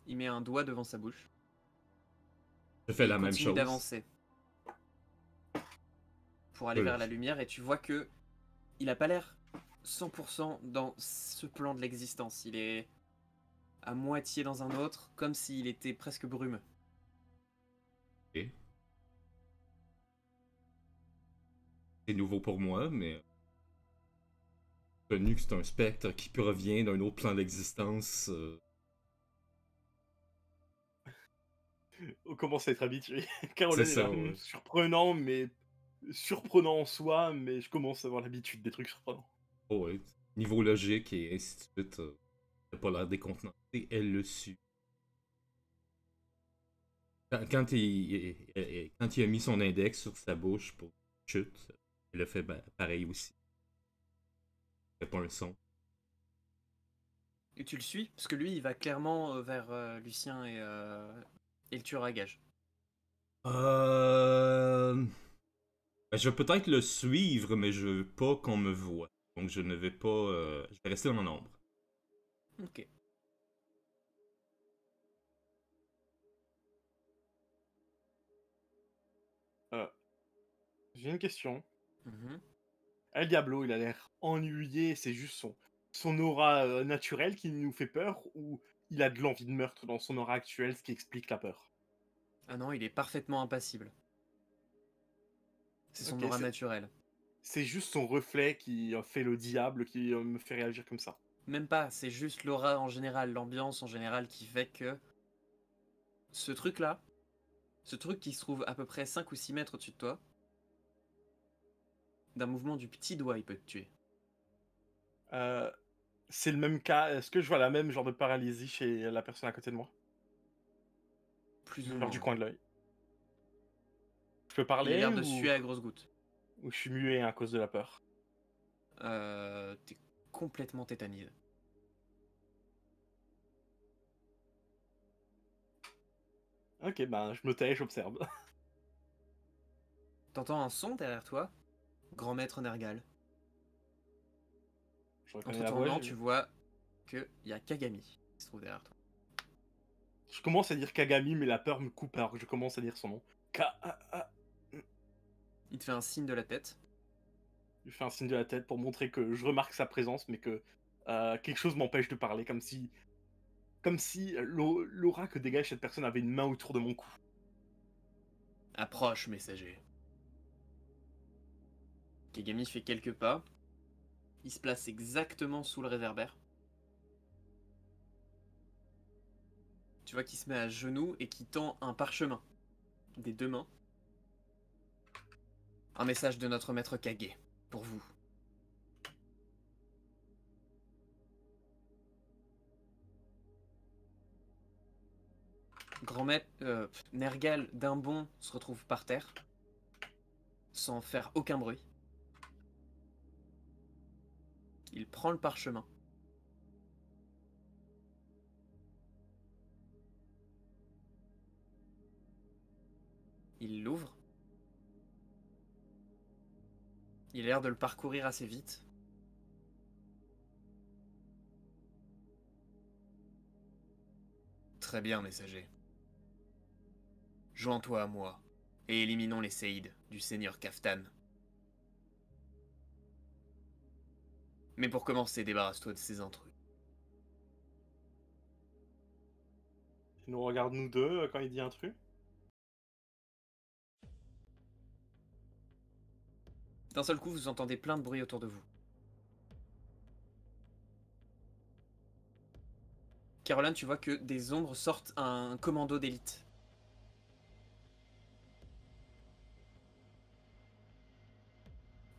il met un doigt devant sa bouche, Je fais et il la même continue chose. d'avancer pour aller Je- vers la lumière, et tu vois que il a pas l'air 100% dans ce plan de l'existence. Il est à moitié dans un autre, comme s'il était presque brumeux. Ok. C'est nouveau pour moi, mais connu que c'est un spectre qui provient d'un autre plan d'existence. On commence à être habitué. C'est Caroline est ça, là. ouais. Surprenant, mais surprenant en soi, mais je commence à avoir l'habitude des trucs surprenants. Oh, ouais. Niveau logique et ainsi de suite. T'as pas l'air décontenancé, elle le su. Quand il a mis son index sur sa bouche pour chute, elle a fait pareil aussi. Il fait pas un son. Et tu le suis, parce que lui, il va clairement vers Lucien et le tueur à gage. Euh... Je vais peut-être le suivre, mais je veux pas qu'on me voie. Donc je ne vais pas... Je vais rester dans mon ombre. Ok. Euh, j'ai une question. Mhm. El Diablo, il a l'air ennuyé, c'est juste son aura naturelle qui nous fait peur, ou il a de l'envie de meurtre dans son aura actuelle, ce qui explique la peur? Ah non, il est parfaitement impassible. C'est son Ok, aura naturelle. c'est juste son reflet qui fait le diable, qui me fait réagir comme ça. Même pas, c'est juste l'aura en général, l'ambiance en général qui fait que ce truc-là, ce truc qui se trouve à peu près 5 ou 6 mètres au-dessus de toi, d'un mouvement du petit doigt, il peut te tuer. Euh, c'est le même cas, est-ce que je vois la même genre de paralysie chez la personne à côté de moi? Plus ou Genre du moins. coin de l'œil. Je peux Il a parler l'air de suer à grosses gouttes. ou je suis muet à cause de la peur? T'es complètement tétanisé. Ok, ben je me tais, j'observe. T'entends un son derrière toi, grand maître Nergal. Je En te reconnais la voix, retournant, tu vois qu'il y a Kagami qui se trouve derrière toi. je commence à dire Kagami, mais la peur me coupe alors que je commence à dire son nom. K-A-A. Il te fait un signe de la tête. Je fais un signe de la tête pour montrer que je remarque sa présence, mais que quelque chose m'empêche de parler, comme si l'aura que dégage cette personne avait une main autour de mon cou. Approche, messager. Kagami fait quelques pas. Il se place exactement sous le réverbère. Tu vois qu'il se met à genoux et qu'il tend un parchemin des deux mains. Un message de notre maître Kage, pour vous. Grand maître Nergal d'un bond se retrouve par terre, sans faire aucun bruit. Il prend le parchemin. Il l'ouvre. Il a l'air de le parcourir assez vite. Très bien, messager. Joins-toi à moi et éliminons les séides du seigneur Kaftan. Mais pour commencer, débarrasse-toi de ces intrus. Il nous regarde nous deux quand il dit un truc. D'un seul coup, vous entendez plein de bruit autour de vous. Caroline, tu vois que des ombres sortent un commando d'élite.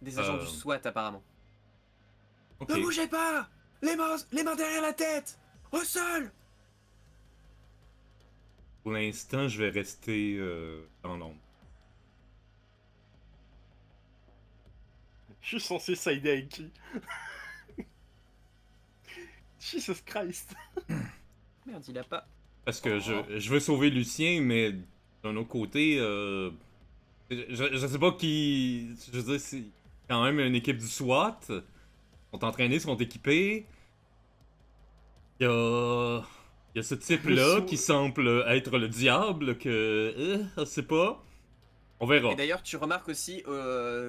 Des agents du Euh, SWAT, apparemment. ok. Ne bougez pas! Les mains derrière la tête! Au sol! Pour l'instant, je vais rester dans l'ombre. Je suis censé sider avec qui? Jesus Christ. Merde, il a pas. Parce que Oh. je veux sauver Lucien, mais d'un autre côté, je sais pas qui. Je veux dire, c'est quand même une équipe du SWAT. Ils sont entraînés, ils sont équipés. Il y a. Il y a ce Le type-là qui semble être le diable, que. Je sais pas. On verra. Et d'ailleurs, tu remarques aussi,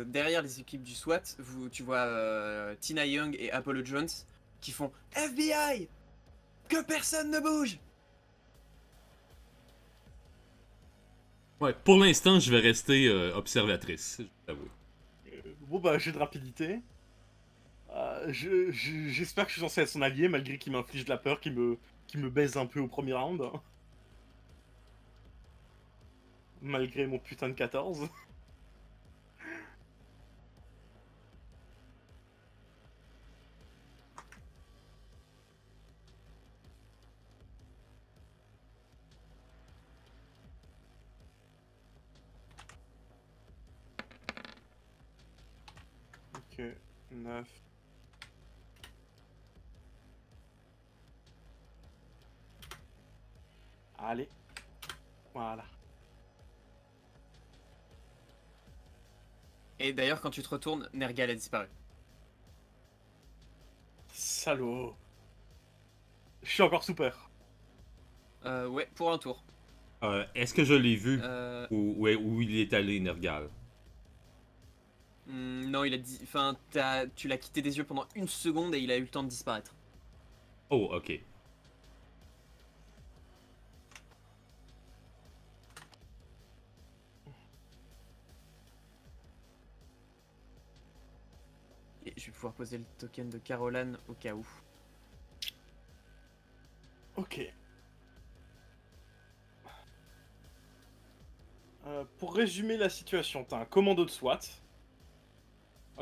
derrière les équipes du SWAT, tu vois Tina Young et Apollo Jones qui font FBI! Que personne ne bouge! Ouais, pour l'instant, je vais rester observatrice, je t'avoue. Bon bah, j'ai de rapidité. J'espère que je suis censé être son allié, malgré qu'il m'inflige de la peur, qu'il me baise un peu au premier round. Malgré mon putain de 14. Ok, 9. Allez. Voilà. Et d'ailleurs, quand tu te retournes, Nergal a disparu. Salaud. Je suis encore sous peur. Ouais, pour un tour. Est-ce que je l'ai vu Euh, où il est allé, Nergal? non, il a dit. Enfin, tu l'as quitté des yeux pendant une seconde et il a eu le temps de disparaître. Oh, ok. Et je vais pouvoir poser le token de Caroline au cas où. Ok. Pour résumer la situation, t'as un commando de SWAT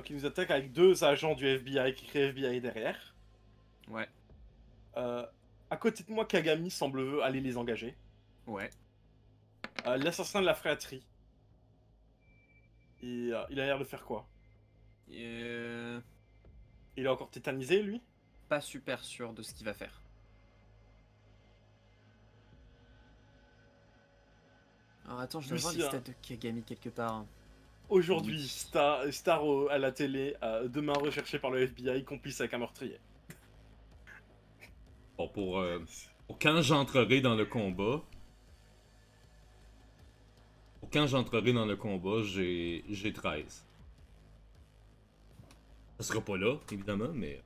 qui nous attaque avec 2 agents du FBI qui créent FBI derrière. Ouais, Euh, à côté de moi, Kagami semble aller les engager. ouais. L'assassin de la fratrie. Et il a l'air de faire quoi? Euh, Il est encore tétanisé, lui? Pas super sûr de ce qu'il va faire. Alors attends, je dois voir les Lucien, stats de Kagami quelque part. aujourd'hui, Oui. star à la télé, demain recherché par le FBI, complice avec un meurtrier. Bon, pour quand j'entrerai dans le combat. Pour quand j'entrerai dans le combat, j'ai 13. Ça sera pas là, évidemment, mais.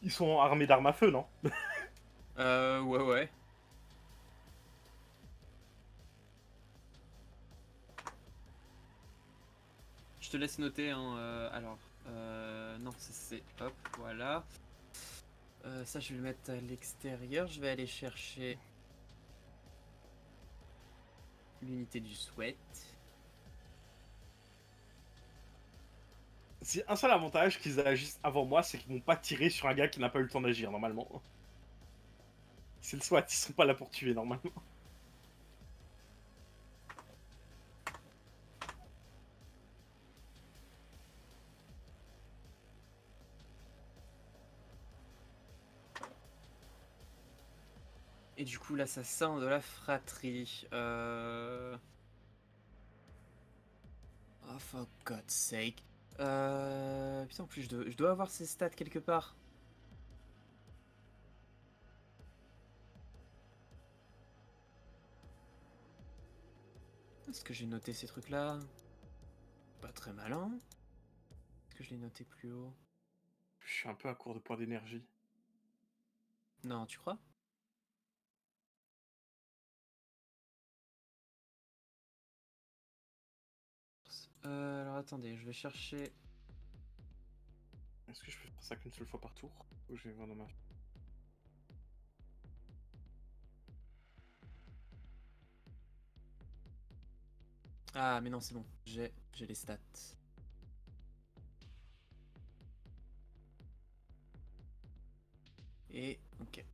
Ils sont armés d'armes à feu, non? Ouais, ouais. Je te laisse noter, hein. Alors, non, c'est. Hop, voilà. Ça, je vais le mettre à l'extérieur. Je vais aller chercher l'unité du sweat. C'est un seul avantage qu'ils agissent avant moi, c'est qu'ils vont pas tirer sur un gars qui n'a pas eu le temps d'agir, normalement. C'est le SWAT, ils sont pas là pour tuer, normalement. Et du coup, l'assassin de la fratrie. Oh, for God's sake. Putain, en plus, je dois avoir ses stats quelque part. Est-ce que j'ai noté ces trucs-là? Pas très malin. Est-ce que je l'ai noté plus haut? Je suis un peu à court de points d'énergie. Non, tu crois? Alors attendez, je vais chercher. Est-ce que je peux faire ça qu'une seule fois par tour? Ou je vais voir dans ma... Ah, mais non, c'est bon. J'ai les stats. Et ok.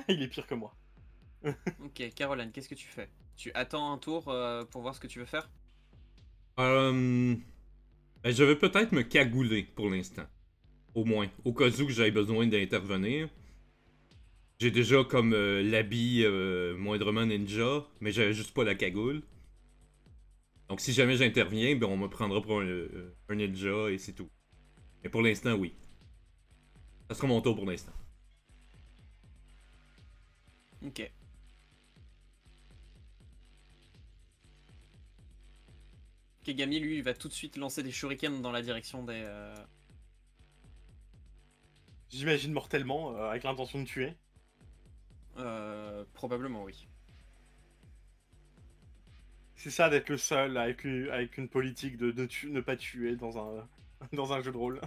Il est pire que moi. Ok, Caroline, qu'est-ce que tu fais? Tu attends un tour pour voir ce que tu veux faire? Ben, je vais peut-être me cagouler pour l'instant. Au moins. Au cas où que j'aille besoin d'intervenir. J'ai déjà comme l'habit moindrement ninja, mais j'avais juste pas la cagoule. Donc si jamais j'interviens, ben on me prendra pour un ninja et c'est tout. Mais pour l'instant, oui. Ça sera mon tour pour l'instant. Ok. Kegami, lui, il va tout de suite lancer des shurikens dans la direction des... J'imagine mortellement, avec l'intention de tuer. Probablement, oui. C'est ça d'être le seul avec une politique de ne pas tuer dans un, dans un jeu de rôle.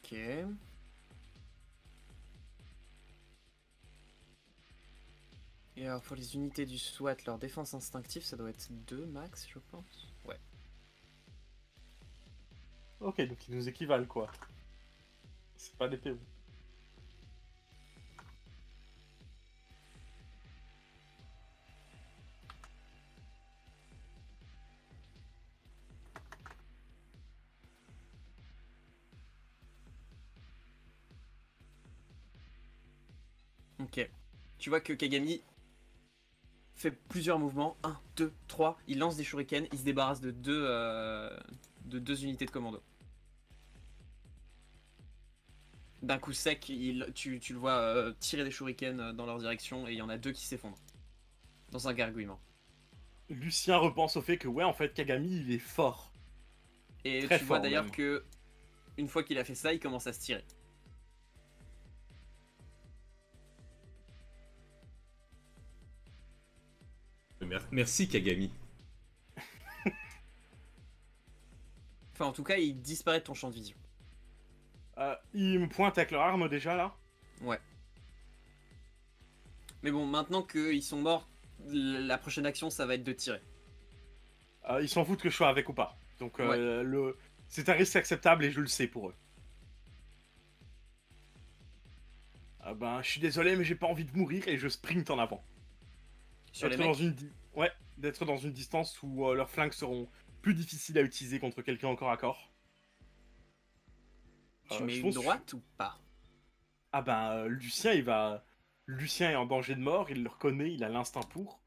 Ok. Et alors pour les unités du SWAT, leur défense instinctive, ça doit être 2 max, je pense. Ouais. Ok, donc ils nous équivalent quoi. C'est pas des PO. Ok. Tu vois que Kagami fait plusieurs mouvements. 1, 2, 3. Il lance des shurikens. Il se débarrasse de deux unités de commando. D'un coup sec, tu le vois tirer des shurikens dans leur direction et il y en a 2 qui s'effondrent. Dans un gargouillement. Lucien repense au fait que ouais, en fait, Kagami, il est fort. Et Très tu vois fort d'ailleurs même. que une fois qu'il a fait ça, il commence à se tirer. Merci Kagami. Enfin, en tout cas, il disparaît de ton champ de vision. Ils me pointent avec leur arme déjà là. Ouais. Mais bon, maintenant qu'ils sont morts, la prochaine action, ça va être de tirer. Ils s'en foutent que je sois avec ou pas. Donc Ouais. c'est un risque acceptable et je le sais pour eux. Ah ben, je suis désolé, mais j'ai pas envie de mourir et je sprint en avant. Sur les mecs. Ouais, d'être dans une distance où leurs flingues seront plus difficiles à utiliser contre quelqu'un encore à corps. Tu mets Je une fonce. droite ou pas? Ah ben, Lucien, Lucien est en danger de mort, il le reconnaît, il a l'instinct pour.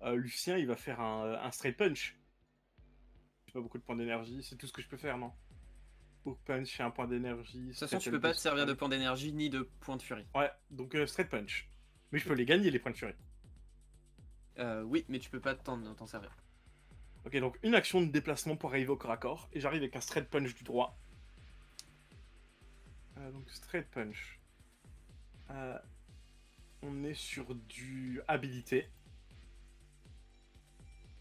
Lucien, il va faire un straight punch. J'ai pas beaucoup de points d'énergie, c'est tout ce que je peux faire, non? Hook punch, j'ai un point d'énergie, De toute façon, straight tu peux pas te Eldest servir de Strike. points d'énergie ni de points de furie. Ouais, donc straight punch. Mais je peux les gagner, les points de furie. Oui, mais tu peux pas t'en servir. Ok, donc une action de déplacement pour arriver au corps à corps, et j'arrive avec un straight punch du droit. Donc straight punch. On est sur du habilité,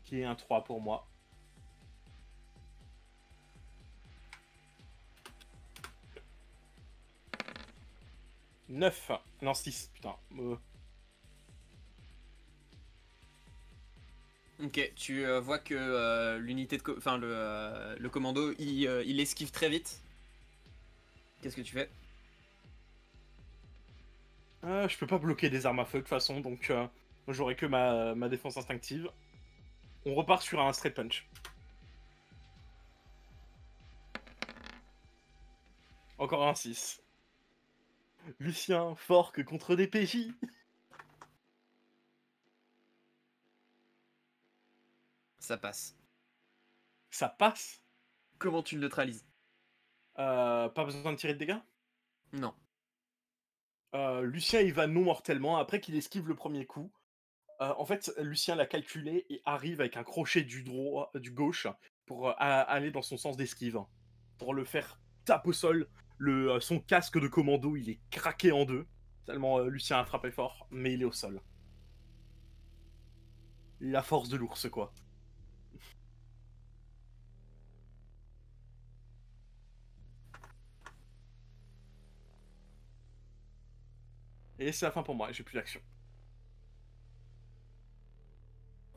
qui est un 3 pour moi. « 9. Non, 6, putain. Ok, tu vois que l'unité de... Enfin, le commando, il esquive très vite. Qu'est-ce que tu fais? Je peux pas bloquer des armes à feu de toute façon, donc j'aurai que ma défense instinctive. On repart sur un straight punch. Encore un 6. Lucien, fort que contre des PJ. Ça passe. Ça passe. Comment tu le neutralises? Pas besoin de tirer de dégâts? Non. Lucien, il va non mortellement après qu'il esquive le premier coup. En fait, Lucien l'a calculé et arrive avec un crochet du gauche pour, aller dans son sens d'esquive. Pour le faire tape au sol. Son casque de commando, il est craqué en deux, tellement, Lucien a frappé fort, mais il est au sol. La force de l'ours, quoi. Et c'est la fin pour moi, j'ai plus d'action.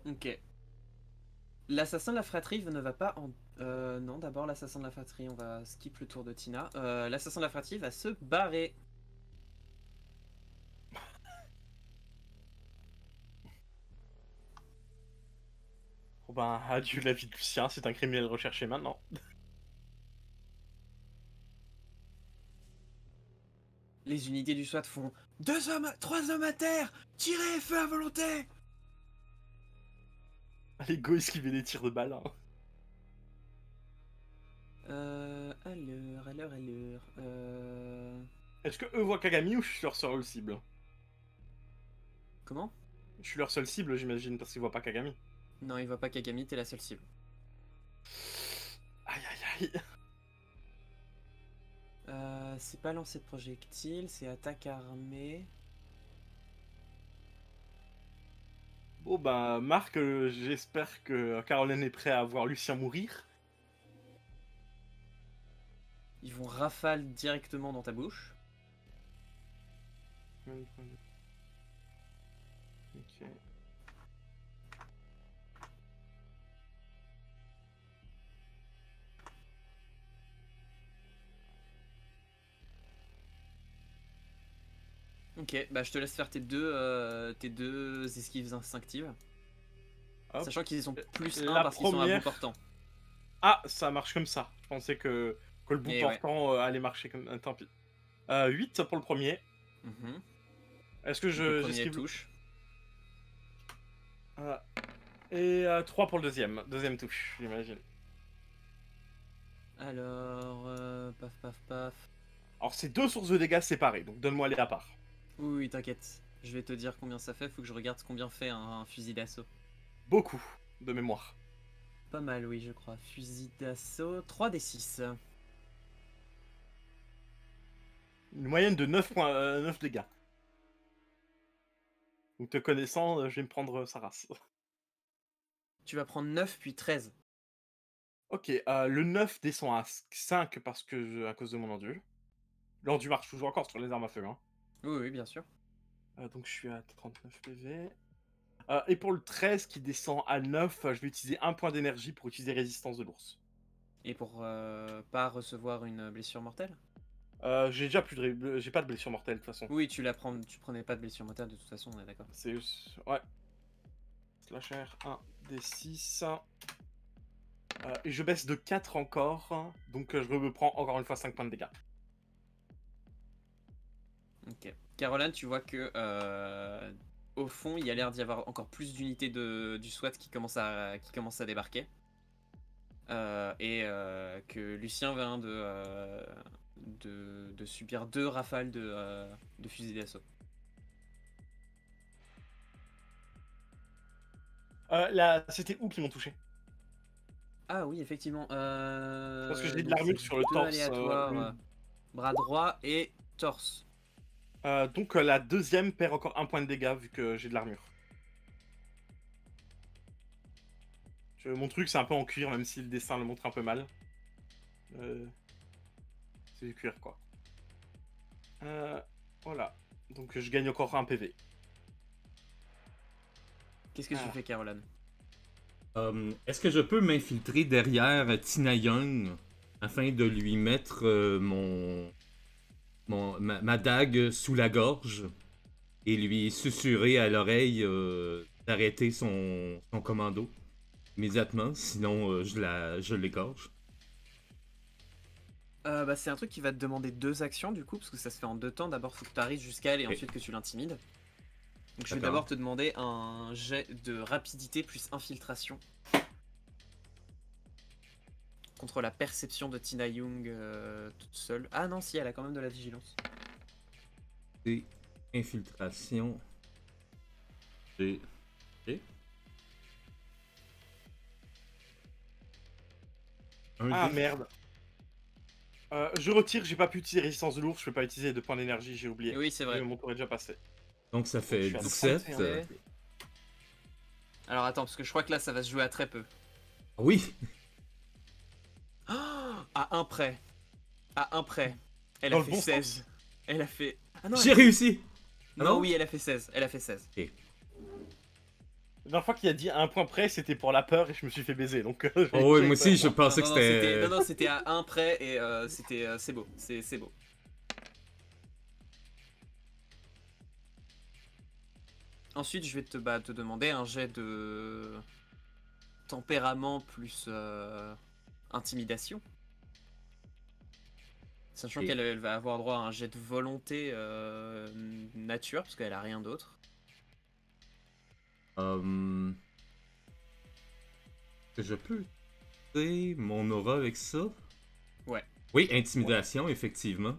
Ok. L'assassin de la fratrie ne va pas en... non, d'abord l'assassin de la fratrie, on va skip le tour de Tina. L'assassin de la fratrie va se barrer. Bon ben, adieu la vie de Lucien, c'est un criminel recherché maintenant. Les unités du SWAT font 3 hommes à terre! Tirez, feu à volonté! Allez, go esquiver des tirs de balles. Hein. À l'heure. Est-ce que eux voient Kagami ou je suis leur seul cible? Comment? Je suis leur seule cible, j'imagine, parce qu'ils voient pas Kagami. Non, il voit pas Kagami, t'es la seule cible. Aïe aïe aïe. C'est pas lancer de projectiles, c'est attaque armée. Bon bah Marc, j'espère que Caroline est prêt à voir Lucien mourir. Ils vont rafale directement dans ta bouche. Ok. Ok, bah je te laisse faire tes deux esquives instinctives. Hop. Sachant qu'ils sont plus 1 La parce qu'ils sont à bout première- portant. Ah, ça marche comme ça. Je pensais que le bout Et portant allait marcher comme... tant pis. 8 pour le premier. Mhm. Est-ce que Donc le premier j'esquive... touche. Et 3 pour le deuxième. Deuxième touche, j'imagine. Alors, paf paf paf. Alors c'est 2 sources de dégâts séparées, donc donne-moi les à part. Oui, oui, t'inquiète. Je vais te dire combien ça fait, faut que je regarde combien fait un fusil d'assaut. Beaucoup de mémoire. Pas mal, oui, je crois. Fusil d'assaut, 3d6. Une moyenne de 9 dégâts. Donc te connaissant, je vais me prendre sa race. Tu vas prendre 9 puis 13. Ok, le 9 descend à 5 parce que à cause de mon endu. L'endu marche toujours encore sur les armes à feu. Hein. Oui, oui, bien sûr. Donc je suis à 39 PV. Et pour le 13 qui descend à 9, je vais utiliser un point d'énergie pour utiliser résistance de l'ours. Et pour pas recevoir une blessure mortelle? J'ai déjà plus de... J'ai pas de blessure mortelle de toute façon. Oui, tu prenais pas de blessure mortelle de toute façon, on est d'accord. C'est... Ouais. Slasher, 1, D6. Et je baisse de 4 encore. Donc je me prends encore une fois 5 points de dégâts. Ok. Caroline, tu vois que au fond, il y a l'air d'y avoir encore plus d'unités du SWAT qui commencent à débarquer. Et que Lucien vient de subir 2 rafales de fusils d'assaut. Là, c'était où qui m'ont touché? Ah oui, effectivement. Parce que j'ai de donc l'armure c'est sur le 2 torse. aléatoires, bras droit et torse. Donc la deuxième perd encore un point de dégâts vu que j'ai de l'armure. Mon truc c'est un peu en cuir même si le dessin le montre un peu mal. C'est du cuir quoi. Voilà. Donc je gagne encore un PV. Qu'est-ce que tu fais, Caroline? Est-ce que je peux m'infiltrer derrière Tina Young afin de lui mettre ma dague sous la gorge et lui susurrer à l'oreille d'arrêter son commando immédiatement, sinon je l'égorge. Bah, c'est un truc qui va te demander 2 actions du coup, parce que ça se fait en 2 temps. D'abord, faut que tu arrives jusqu'à elle et ensuite que tu l'intimides. Donc je vais d'abord te demander un jet de rapidité plus infiltration. contre la perception de Tina Young toute seule. Ah non, si, elle a quand même de la vigilance. C'est infiltration. J'ai. Ok. Ah merde. Je retire, j'ai pas pu utiliser résistance de l'ours, je peux pas utiliser de points d'énergie, j'ai oublié. Oui, c'est vrai. Mon tour est déjà passé. Donc ça fait je suis à 17. 31. Alors attends, parce que je crois que là, ça va se jouer à très peu. Oui! À un près. À un près. Elle Dans a le fait bon 16. Elle a fait... Ah non, J'ai réussi! non, non oui, elle a fait 16. Elle a fait 16. Ok. La dernière fois qu'il a dit à un point près, c'était pour la peur et je me suis fait baiser, donc... Oh oui, moi j'ai aussi, je peur. pensais que c'était. Non, non, c'était à un près et c'était... c'est beau. C'est beau. Ensuite, je vais te demander un jet de... tempérament plus intimidation. Sachant Et- qu'elle va avoir droit à un jet de volonté nature, parce qu'elle a rien d'autre. Que je peux utiliser mon aura avec ça? Ouais. Oui, intimidation, effectivement.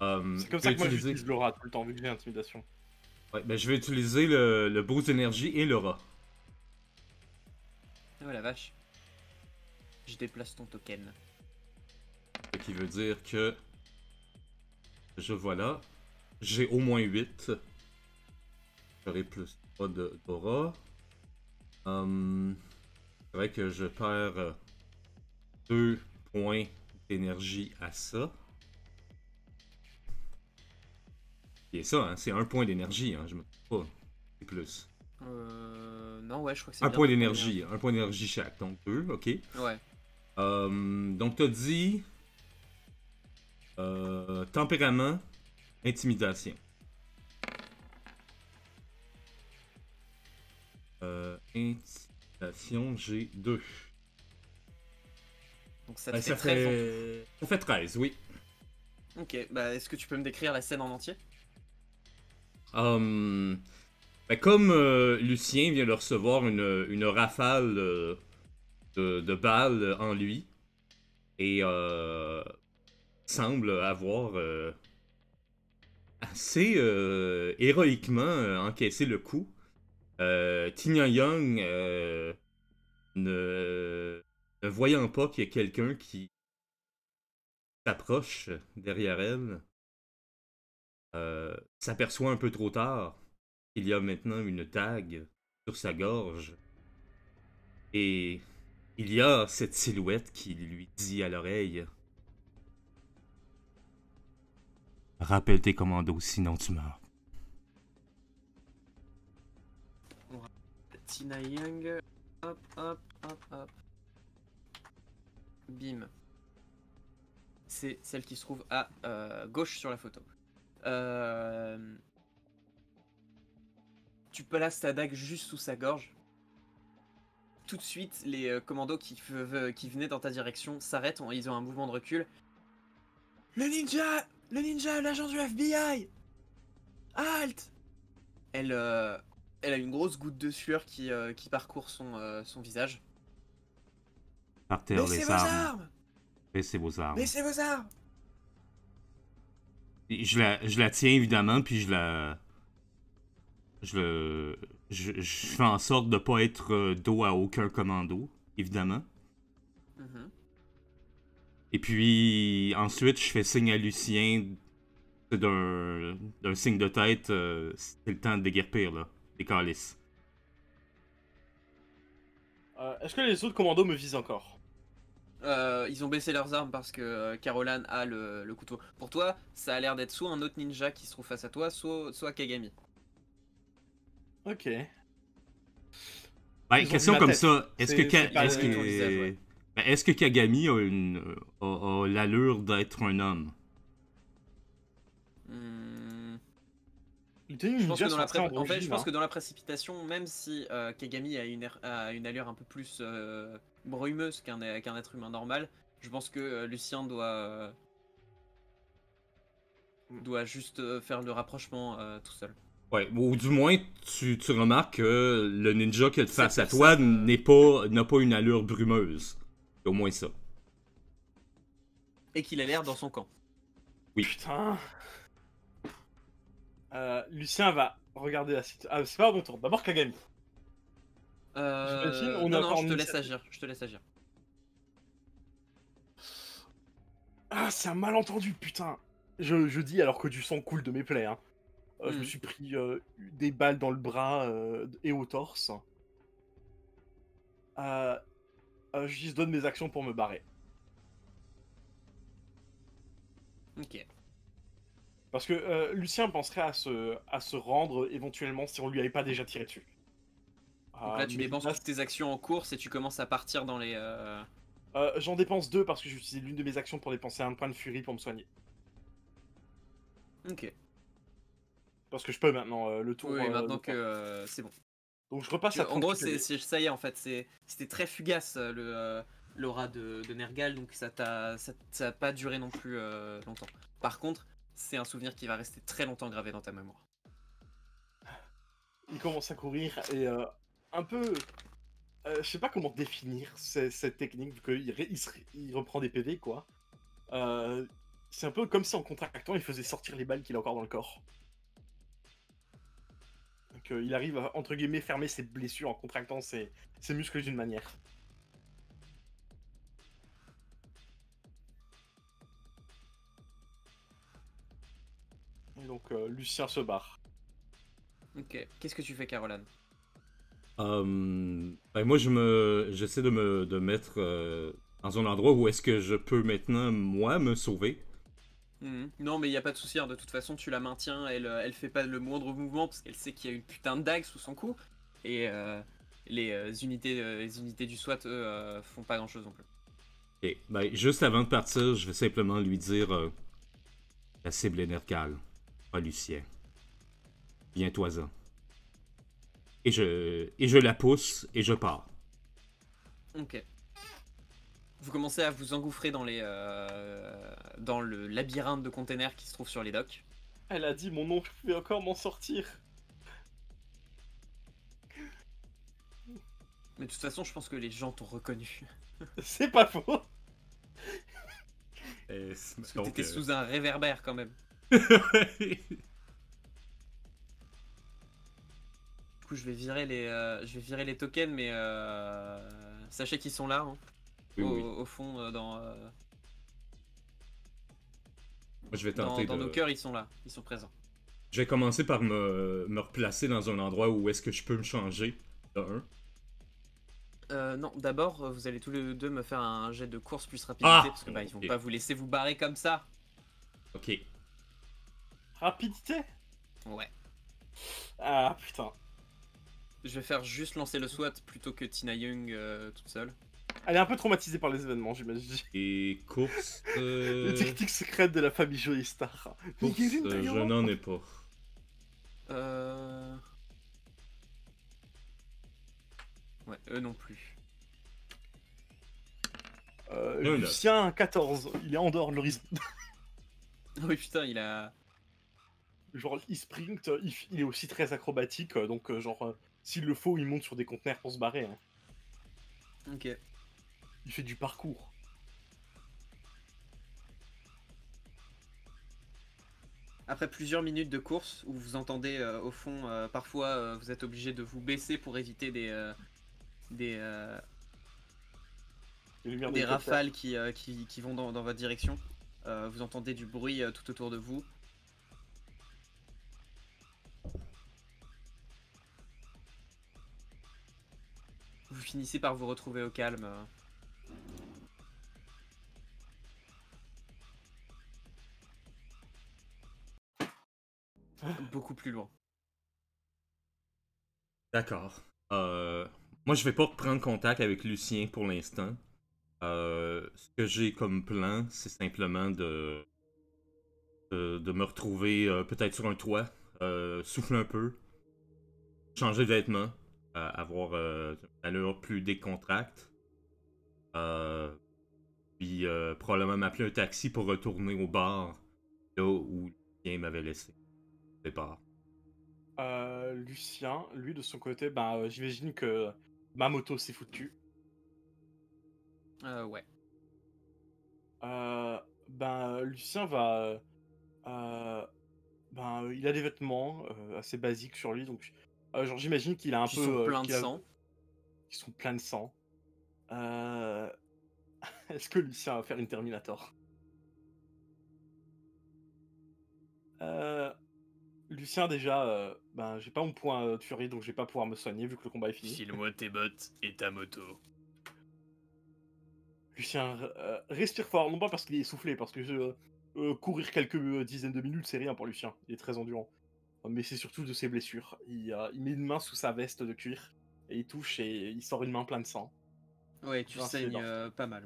C'est comme je ça vais que moi utiliser- j'utilise l'aura tout le temps, vu que j'ai intimidation. Ouais, ben je vais utiliser le boost d'énergie et l'aura. Ah ouais, la vache. Je déplace ton token. Ce qui veut dire que je voilà. J'ai au moins 8. J'aurai plus 3 d'aura. C'est vrai que je perds 2 points d'énergie à ça. Et ça, hein, c'est 1 point d'énergie, hein, je me trompe pas. C'est plus. Non, ouais, je crois que c'est 1 bien point ton d'énergie. 1 point d'énergie chaque, donc 2, ok. Ouais. Donc t'as dit tempérament, intimidation. Intimidation, j'ai 2. Donc ça te Ben, fait ça 13 fait... ça fait 13, oui. Ok, bah est-ce que tu peux me décrire la scène en entier? Ben, comme Lucien vient de recevoir une rafale de balles en lui et semble avoir assez héroïquement encaissé le coup, Tina Young, ne voyant pas qu'il y a quelqu'un qui s'approche derrière elle, s'aperçoit un peu trop tard qu'il y a maintenant une dague sur sa gorge. Et il y a cette silhouette qui lui dit à l'oreille: rappelle tes commandos, sinon tu meurs. Tina Young. Hop, hop, hop, hop. Bim. C'est celle qui se trouve à gauche sur la photo. Tu places ta dague juste sous sa gorge. Tout de suite, les commandos qui venaient dans ta direction s'arrêtent. Ils ont un mouvement de recul. Le ninja, l'agent du FBI. Halt. Elle a une grosse goutte de sueur qui parcourt son visage. Par terre, Baissez les vos armes. armes. Baissez vos armes. Baissez vos armes. Et je la tiens évidemment, puis je fais en sorte de pas être dos à aucun commando, évidemment. Mhm. Et puis ensuite, je fais signe à Lucien d'un signe de tête. C'est le temps de déguerpir, là. Des calices. Est-ce que les autres commandos me visent encore? Ils ont baissé leurs armes parce que Caroline a le couteau. Pour toi, ça a l'air d'être soit un autre ninja qui se trouve face à toi, soit Kagami. Ok. Ben, Ils ont question vu ma comme tête. ça, est-ce que, C'est pas le ton visage, ouais. Ben, est-ce que Kagami a l'allure d'être un homme? Hmm. Les deux Je pense que ninjas dans sont la assez en fait, je androgynes, pense hein. que dans la précipitation, même si Kagami a une allure un peu plus brumeuse qu'un être humain normal, je pense que Lucien doit juste faire le rapprochement tout seul. Ouais, ou du moins, tu remarques que le ninja qui est C'est face à pour toi ça que- n'a pas une allure brumeuse. C'est au moins ça. Et qu'il a l'air dans son camp. Oui. Putain. Lucien va regarder la situation. Ah, c'est pas à mon tour. D'abord Kagami. J'imagine, on est Non, encore je en te laisse initiative. agir. Je te laisse agir. Ah, c'est un malentendu, putain. Je dis alors que du sang coule de mes plaies. Hein. Je me Mhm. suis pris des balles dans le bras et au torse. Je donne mes actions pour me barrer. Ok. Parce que Lucien penserait à se rendre éventuellement si on lui avait pas déjà tiré dessus. Donc là, tu Mais dépenses là, toutes tes actions en course et tu commences à partir dans les... j'en dépense 2 parce que j'ai utilisé l'une de mes actions pour dépenser un point de furie pour me soigner. Ok. Parce que je peux maintenant le tour. Oui, maintenant le que temps. c'est bon. Donc je repasse à En gros, 38 PV. ça y est, en fait. C'était très fugace, l'aura de Nergal, donc ça a pas duré non plus longtemps. Par contre, c'est un souvenir qui va rester très longtemps gravé dans ta mémoire. Il commence à courir et un peu. Je sais pas comment définir cette technique, vu il reprend des PV, quoi. C'est un peu comme si en contractant, il faisait sortir les balles qu'il a encore dans le corps. Donc il arrive à, entre guillemets, fermer ses blessures en contractant ses muscles d'une manière. Et donc Lucien se barre. Ok. Qu'est-ce que tu fais, Caroline? Ben moi, j'essaie de mettre dans un endroit où est-ce que je peux maintenant, moi, me sauver. Non, mais il y a pas de souci. Hein. De toute façon, tu la maintiens. Elle fait pas le moindre mouvement parce qu'elle sait qu'il y a une putain de dague sous son cou. Et les unités du SWAT, eux, font pas grand-chose non plus. Et, ben, juste avant de partir, je vais simplement lui dire la cible est Nergal, pas Lucien. Viens-toi-en. Et je la pousse et je pars. Ok. Vous commencez à vous engouffrer dans le labyrinthe de containers qui se trouve sur les docks. Elle a dit mon nom, je pouvais encore m'en sortir. Mais de toute façon, je pense que les gens t'ont reconnu. C'est pas faux. Parce que t'étais sous un réverbère quand même. Du coup, je vais virer les tokens, mais sachez qu'ils sont là, hein, Oui, oui. au fond, Moi, je vais tenter dans de... nos cœurs, ils sont là, ils sont présents. Je vais commencer par me replacer dans un endroit où est-ce que je peux me changer, de un. Non, d'abord, vous allez tous les deux me faire un jet de course plus rapidité, Ah! parce que bah, ils vont Ok. pas vous laisser vous barrer comme ça. Ok. Rapidité. Ouais. Ah putain. Je vais faire juste lancer le SWAT plutôt que Tina Young toute seule. Elle est un peu traumatisée par les événements, j'imagine. Et course... Les techniques secrètes de la famille Joystar. course, je n'en ai pas. Ouais, eux non plus. Lucien, 14. Il est en dehors de l'horizon. Oui, putain, il a... Genre, il sprint, il est aussi très acrobatique, donc s'il le faut, il monte sur des conteneurs pour se barrer. Hein. Ok. Il fait du parcours. Après plusieurs minutes de course, où vous entendez au fond, parfois vous êtes obligé de vous baisser pour éviter des Les lumières des d'hélicoptère. rafales qui vont dans votre direction. Vous entendez du bruit tout autour de vous. Vous finissez par vous retrouver au calme. Beaucoup plus loin. D'accord. Moi, je vais pas prendre contact avec Lucien pour l'instant. Ce que j'ai comme plan, c'est simplement de me retrouver peut-être sur un toit, souffler un peu, changer de vêtements, avoir une allure plus décontracte. Puis probablement m'appeler un taxi pour retourner au bar, là où Lucien m'avait laissé au départ. Lucien, lui de son côté, bah, j'imagine que ma moto s'est foutue. Ouais. Lucien va... il a des vêtements assez basiques sur lui, donc genre j'imagine qu'il a un Qui sont peu... pleins de sang. qui sont pleins de sang. Euh, Est-ce que Lucien va faire une Terminator? Euh, Lucien, déjà, j'ai pas mon point de furie, donc je vais pas pouvoir me soigner vu que le combat est fini. File-moi tes bottes et ta moto. Lucien respire fort, non pas parce qu'il est essoufflé, parce que courir quelques dizaines de minutes, c'est rien pour Lucien. Il est très endurant. Mais c'est surtout de ses blessures. Il met une main sous sa veste de cuir, et il touche, et il sort une main pleine de sang. Ouais, tu Ainsi les saignes dents. pas mal.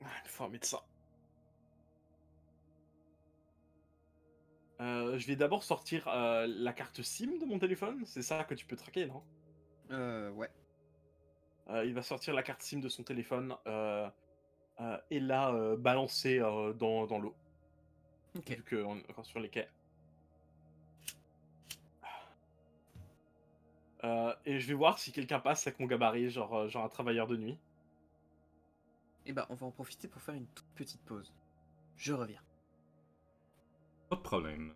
Ouais. Il faut un médecin. Je vais d'abord sortir la carte SIM de mon téléphone. C'est ça que tu peux traquer, non? Ouais. Il va sortir la carte SIM de son téléphone et la balancer dans l'eau, Ok. vu qu'on est encore sur les quais. Et je vais voir si quelqu'un passe avec mon gabarit, genre un travailleur de nuit. Et bah, on va en profiter pour faire une toute petite pause. Je reviens. Pas de problème.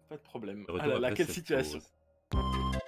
Pas de problème. De Ah retour là là, après quelle cette situation! pause.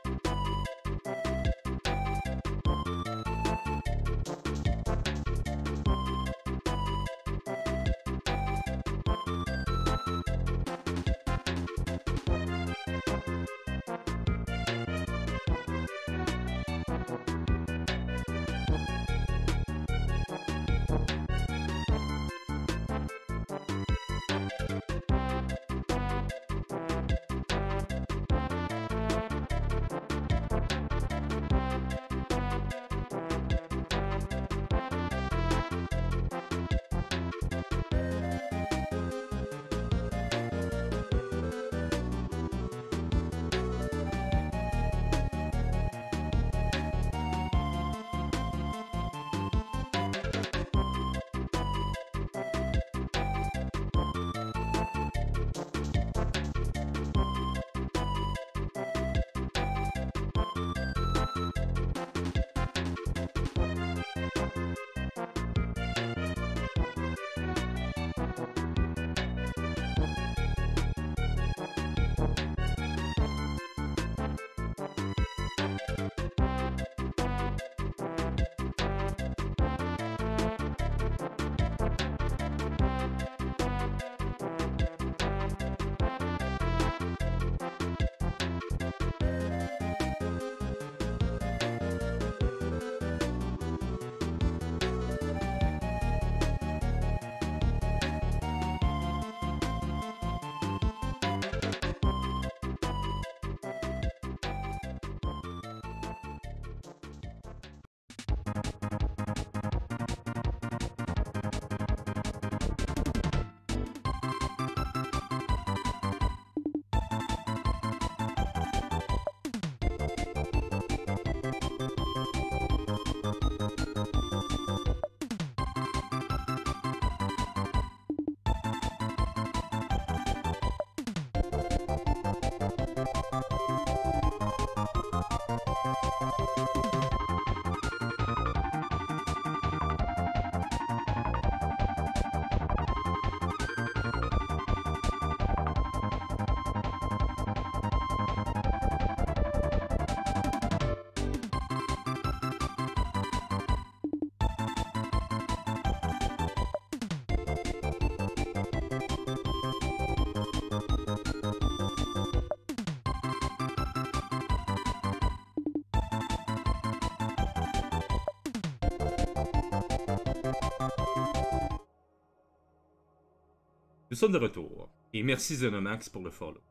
Nous sommes de retour. Et merci Zenomax pour le follow.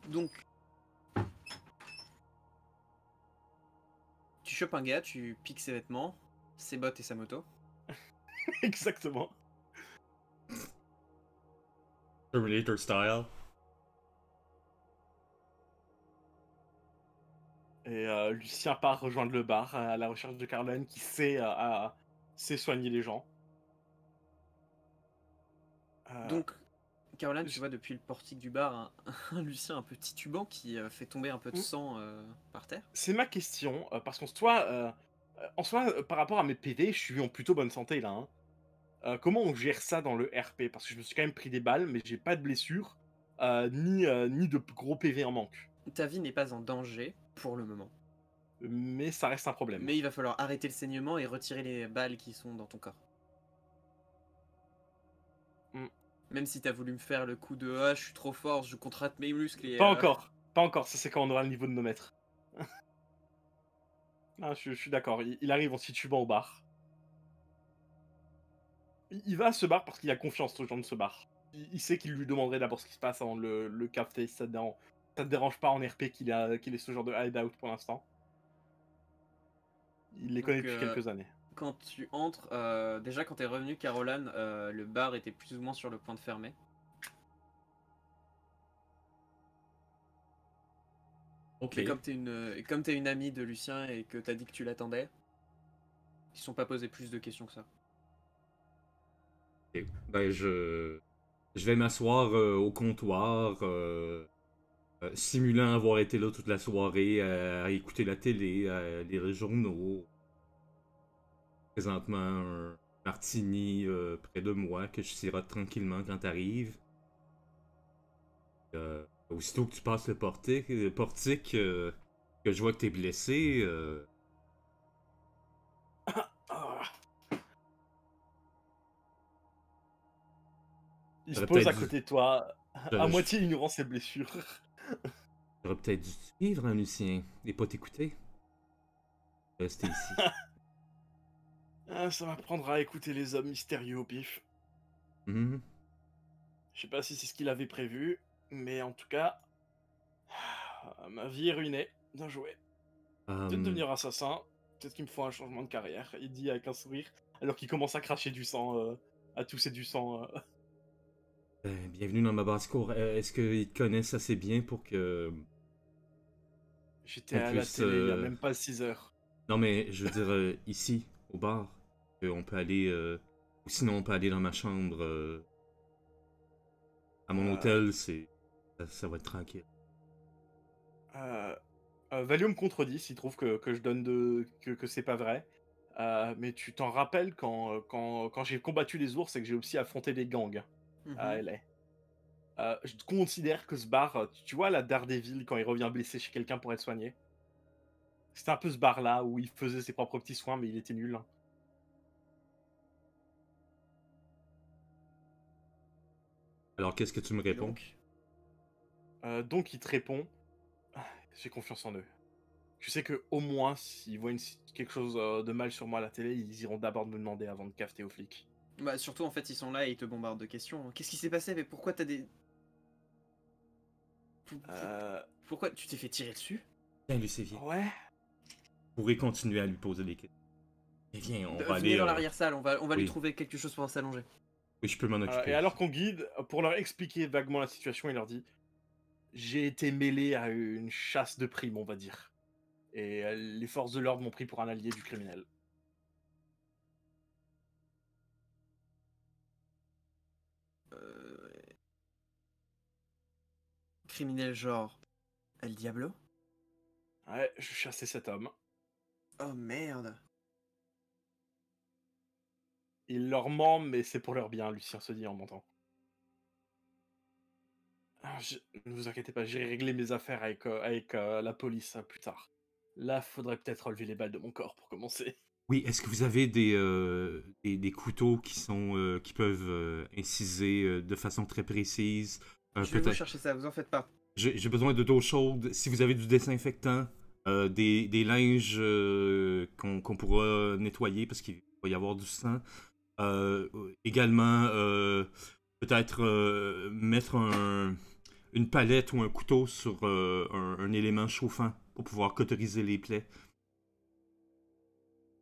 Donc, tu chopes un gars, tu piques ses vêtements, ses bottes et sa moto. Exactement. Terminator style. Et Lucien part rejoindre le bar à la recherche de Carlin qui sait soigner les gens. Donc, Caroline, tu vois depuis le portique du bar un Lucien un peu titubant qui fait tomber un peu de Mmh. sang par terre. C'est ma question, parce en soi, par rapport à mes PV, je suis en plutôt bonne santé là, hein. Comment on gère ça dans le RP? Parce que je me suis quand même pris des balles, mais j'ai pas de blessures, ni de gros PV en manque. Ta vie n'est pas en danger pour le moment. Mais ça reste un problème. Mais il va falloir arrêter le saignement et retirer les balles qui sont dans ton corps. Mmh. Même si t'as voulu me faire le coup de ah, je suis trop fort, je contracte mes muscles et. Pas encore, pas encore, ça c'est quand on aura le niveau de nos maîtres. Ah, je suis d'accord, il arrive en se titubant au bar. Il va à ce bar parce qu'il a confiance aux gens de ce bar. Il sait qu'il lui demanderait d'abord ce qui se passe avant de le capter, si ça te dérange pas en RP qu'il ait ce genre de hideout pour l'instant. Il les connaît Donc, depuis quelques années. quand tu entres, déjà quand t'es revenu, Caroline, le bar était plus ou moins sur le point de fermer. Ok. Mais comme t'es une amie de Lucien et que t'as dit que tu l'attendais, ils se sont pas posé plus de questions que ça. Ok. Ben, je vais m'asseoir au comptoir, simulant avoir été là toute la soirée, à écouter la télé, à lire les journaux. Présentement, un martini près de moi que je sirote tranquillement quand t'arrives. Aussitôt que tu passes le portique, que je vois que t'es blessé, Ah. Il se j'aurais pose peut-être à dû, côté de toi, à je- moitié ignorant ses blessures. j'aurais peut-être dû te suivre, hein, Lucien, et pas t'écouter. Rester ici. Ah, ça m'apprendra à écouter les hommes mystérieux au pif. Mhm. Je sais pas si c'est ce qu'il avait prévu, mais en tout cas, ma vie est ruinée. Bien joué. Peut-être Euh, devenir assassin, peut-être qu'il me faut un changement de carrière, il dit avec un sourire, alors qu'il commence à cracher du sang, à tousser du sang. bienvenue dans ma basse-cour. Est-ce qu'ils te connaissent assez bien pour que J'étais qu'on à la puisse... télé il y a même pas 6 heures. Non, mais je veux dire, ici, au bar, on peut aller... Ou sinon, on peut aller dans ma chambre. À mon Euh, hôtel, ça va être tranquille. euh, Valio me contredit s'il trouve que je donne que c'est pas vrai. Mais tu t'en rappelles quand j'ai combattu les ours et que j'ai aussi affronté des gangs à Mhm. LA. Je considère que ce bar, tu vois la Daredevil quand il revient blessé chez quelqu'un pour être soigné. C'était un peu ce bar-là où il faisait ses propres petits soins, mais il était nul, hein. Alors, qu'est-ce que tu me Et réponds? donc, Donc il te répond, ah, j'ai confiance en eux. Je sais que au moins, s'ils voient quelque chose de mal sur moi à la télé, ils iront d'abord me demander avant de cafeter aux flics. bah surtout en fait ils sont là et ils te bombardent de questions. Qu'est-ce qui s'est passé? Mais pourquoi t'as des... Euh, Pourquoi tu t'es fait tirer dessus? Viens, Lucie, viens. ouais. Vous pourrez continuer à lui poser des questions. Et viens, on va Venez aller... dans l'arrière-salle, on va lui Oui, trouver quelque chose pour s'allonger. oui, je peux m'en Et occuper. alors qu'on guide, pour leur expliquer vaguement la situation, il leur dit, j'ai été mêlé à une chasse de primes, on va dire. Et les forces de l'ordre m'ont pris pour un allié du criminel. Euh... Criminel genre... El Diablo? Ouais, je chassais cet homme. Oh merde. Il leur ment, mais c'est pour leur bien, Lucien se dit en mentant. Ah, ne vous inquiétez pas, j'irai régler mes affaires avec la police plus tard. Là, faudrait peut-être relever les balles de mon corps pour commencer. Oui, est-ce que vous avez des couteaux qui peuvent inciser de façon très précise? Je vais vous Peut-être... chercher ça, vous en faites pas. J'ai besoin de d'eau chaude. Si vous avez du désinfectant, des linges qu'on pourra nettoyer parce qu'il va y avoir du sang. Euh, Également, peut-être mettre une palette ou un couteau sur un élément chauffant pour pouvoir cauteriser les plaies.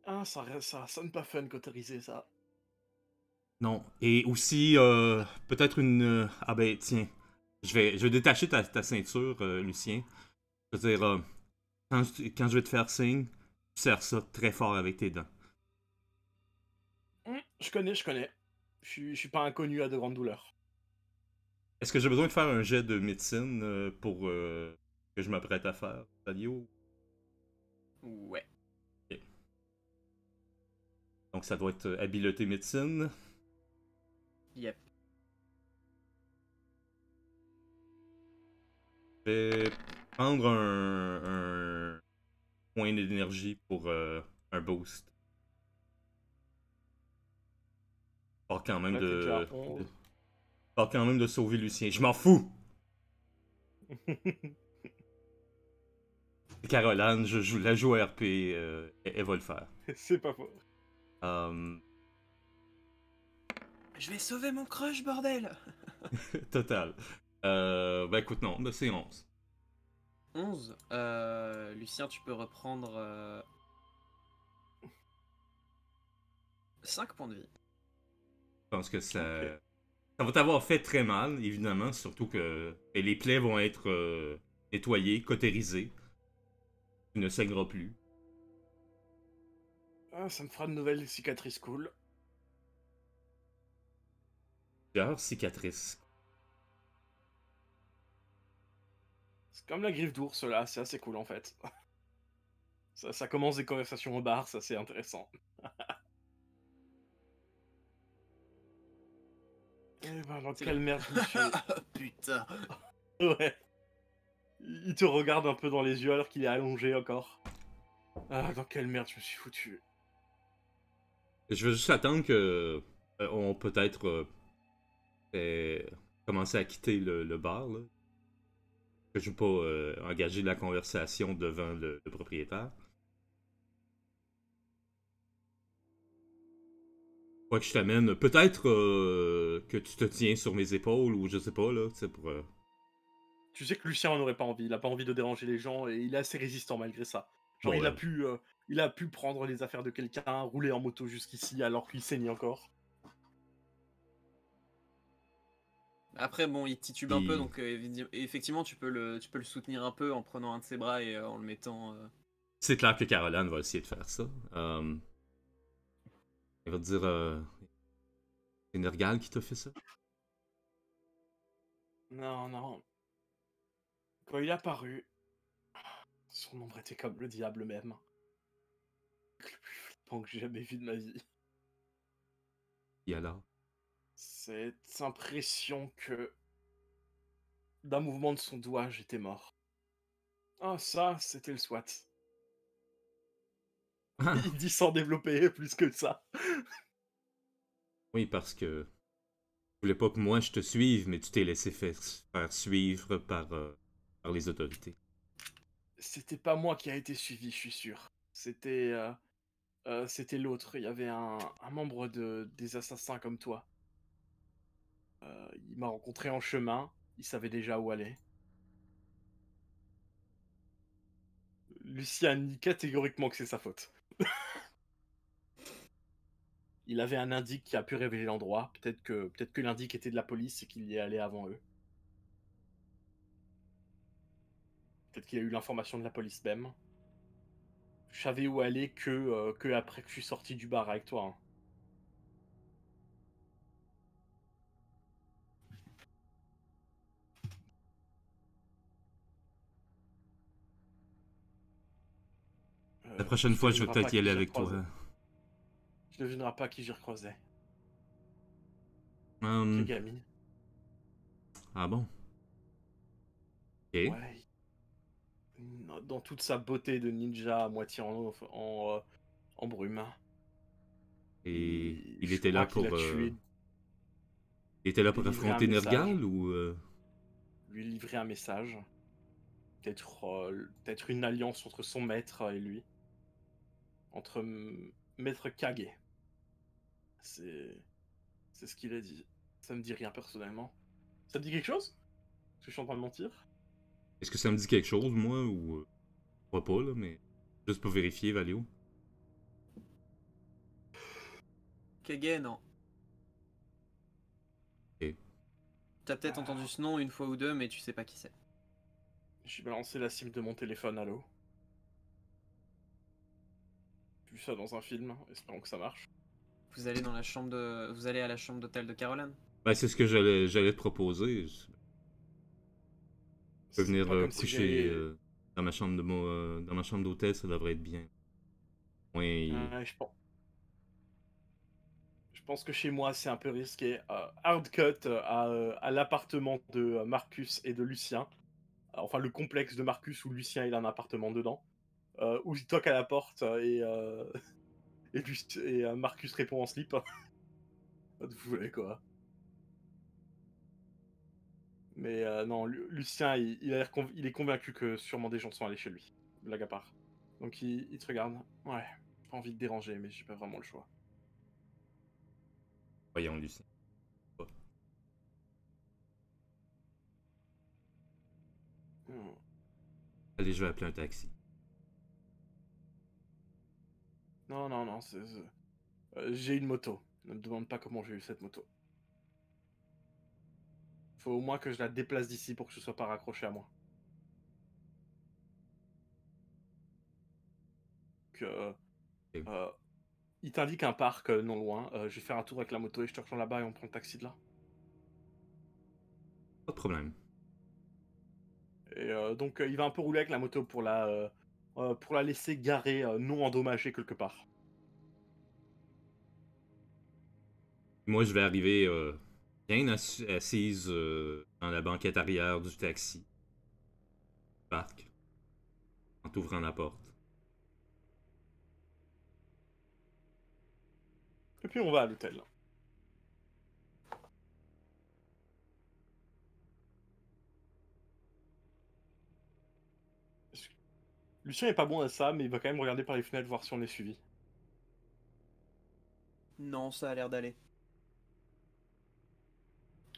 Ah, ça sonne pas fun qu'autoriser ça. Non. Et aussi, peut-être une... ah ben, tiens. Je vais détacher ta ceinture, Lucien. Je veux dire, quand je vais te faire signe, tu serres ça très fort avec tes dents. Je connais. Je suis pas inconnu à de grandes douleurs. Est-ce que j'ai besoin de faire un jet de médecine pour que je m'apprête à faire, Tadio? Ouais. Ok. Donc ça doit être habileté médecine. Yep. Je vais prendre un point d'énergie pour un boost. Pas quand même Là, t'es déjà à de 11. pas quand même de sauver Lucien. Je m'en fous! Caroline, la joue à RP, elle va le faire. C'est pas faux. Je vais sauver mon crush, bordel! Total. Ben écoute, non, ben c'est 11. 11. Lucien, tu peux reprendre 5 points de vie. Je pense que Ok. ça va t'avoir fait très mal, évidemment, surtout que les plaies vont être nettoyées, cautérisées. Tu ne saigneras plus. Ah, ça me fera de nouvelles cicatrices cool. Plusieurs cicatrices. C'est comme la griffe d'ours, là, c'est assez cool en fait. Ça commence des conversations au bar, ça c'est intéressant. Eh ben, dans C'est quelle là. merde je me suis... Putain. Ouais. Il te regarde un peu dans les yeux alors qu'il est allongé encore. Ah, dans quelle merde je me suis foutu. Je veux juste attendre que on peut-être commencer à quitter le bar. Là. Que je veux pas engager la conversation devant le propriétaire. Quoi que je t'amène, peut-être que tu te tiens sur mes épaules ou je sais pas là, tu sais pour. Tu sais que Lucien en aurait pas envie, il a pas envie de déranger les gens et il est assez résistant malgré ça. Genre Ouais. il a pu prendre les affaires de quelqu'un, rouler en moto jusqu'ici alors qu'il saigne encore. Après, bon, il titube un peu, Puis donc effectivement, tu peux le soutenir un peu en prenant un de ses bras et en le mettant. c'est clair que Caroline va essayer de faire ça. Elle va te dire c'est Nergal qui t'a fait ça. Non, non. Quand il est apparu, son ombre était comme le diable même. Le plus flippant que j'ai jamais vu de ma vie. Et alors? Cette impression que d'un mouvement de son doigt, j'étais mort. Ah, ça, c'était le SWAT. Il dit sans développer plus que ça. Oui, parce que je voulais pas que moi je te suive, mais tu t'es laissé faire suivre par les autorités. C'était pas moi qui a été suivi, je suis sûr. C'était l'autre. Il y avait un membre des assassins comme toi. Il m'a rencontré en chemin. Il savait déjà où aller. Lucien nie catégoriquement que c'est sa faute. Il avait un indique qui a pu révéler l'endroit. Peut-être que l'indique était de la police et qu'il y est allé avant eux. Peut-être qu'il a eu l'information de la police même. Je savais où aller que après que je suis sorti du bar avec toi. Hein. La prochaine Tu fois, je vais devineras pas peut-être y qui aller j'ai avec recroisé. toi. Tu devineras pas qui j'ai recroisé. Hum, Kegami. ah bon? Ok. Ouais. Dans toute sa beauté de ninja à moitié en brume. Et il Je était là crois qu'il a pour tué, il était là lui pour livrer un affronter message. Nergal ou Lui livrer un message. Peut-être une alliance entre son maître et lui. Entre Maître Kage. C'est c'est ce qu'il a dit. Ça me dit rien personnellement. Ça te dit quelque chose? Est-ce que je suis en train de mentir? est-ce que ça me dit quelque chose moi ou je crois pas là, mais juste pour vérifier Valio. Kage, non. Ok. T'as peut-être entendu Ah, ce nom une fois ou deux, mais tu sais pas qui c'est. j'ai balancé la cible de mon téléphone à l'eau. J'ai vu ça dans un film, espérons que ça marche. Vous allez à la chambre d'hôtel de Caroline. Ben, c'est ce que j'allais te proposer. Je peux C'est venir pas comme si coucher j'allais. dans ma chambre dans ma chambre d'hôtel, ça devrait être bien. Oui. Ouais, je pense que chez moi, c'est un peu risqué. Hard cut à l'appartement de Marcus et de Lucien. Enfin, le complexe de Marcus où Lucien il a un appartement dedans. Où il toque à la porte et Marcus répond en slip. Vous voulez quoi? Mais non, Lucien, il a l'air il est convaincu que sûrement des gens sont allés chez lui. Blague à part. Donc il te regarde. Ouais, j'ai pas envie de déranger, mais j'ai pas vraiment le choix. Voyons, Lucien. Hmm. Allez, je vais appeler un taxi. Non, non, non, j'ai une moto. Ne me demande pas comment j'ai eu cette moto. Faut au moins que je la déplace d'ici pour que ce soit pas raccroché à moi. Que, Ok. euh, il t'indique un parc non loin. Je vais faire un tour avec la moto et je te rejoins là-bas et on prend le taxi de là. Pas de problème. Et donc il va un peu rouler avec la moto pour la laisser garée non endommagée quelque part. Moi, je vais arriver bien assise dans la banquette arrière du taxi. Parc. En t'ouvrant la porte. Et puis on va à l'hôtel. Lucien est pas bon à ça, mais il va quand même regarder par les fenêtres voir si on est suivi. Non, ça a l'air d'aller.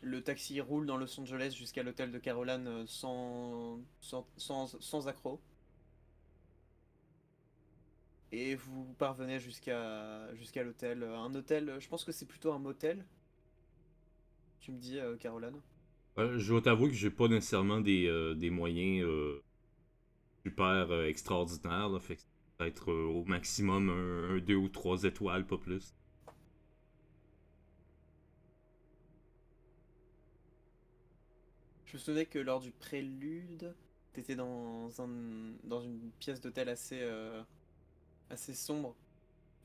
Le taxi roule dans Los Angeles jusqu'à l'hôtel de Caroline sans accroc. Et vous parvenez jusqu'à l'hôtel. Un hôtel, je pense que c'est plutôt un motel, tu me dis, Caroline. Je dois t'avouer que j'ai pas nécessairement des moyens super extraordinaires. Là, fait que ça va être au maximum un 2 ou 3 étoiles, pas plus. Je me souvenais que lors du prélude, t'étais dans une pièce d'hôtel assez sombre.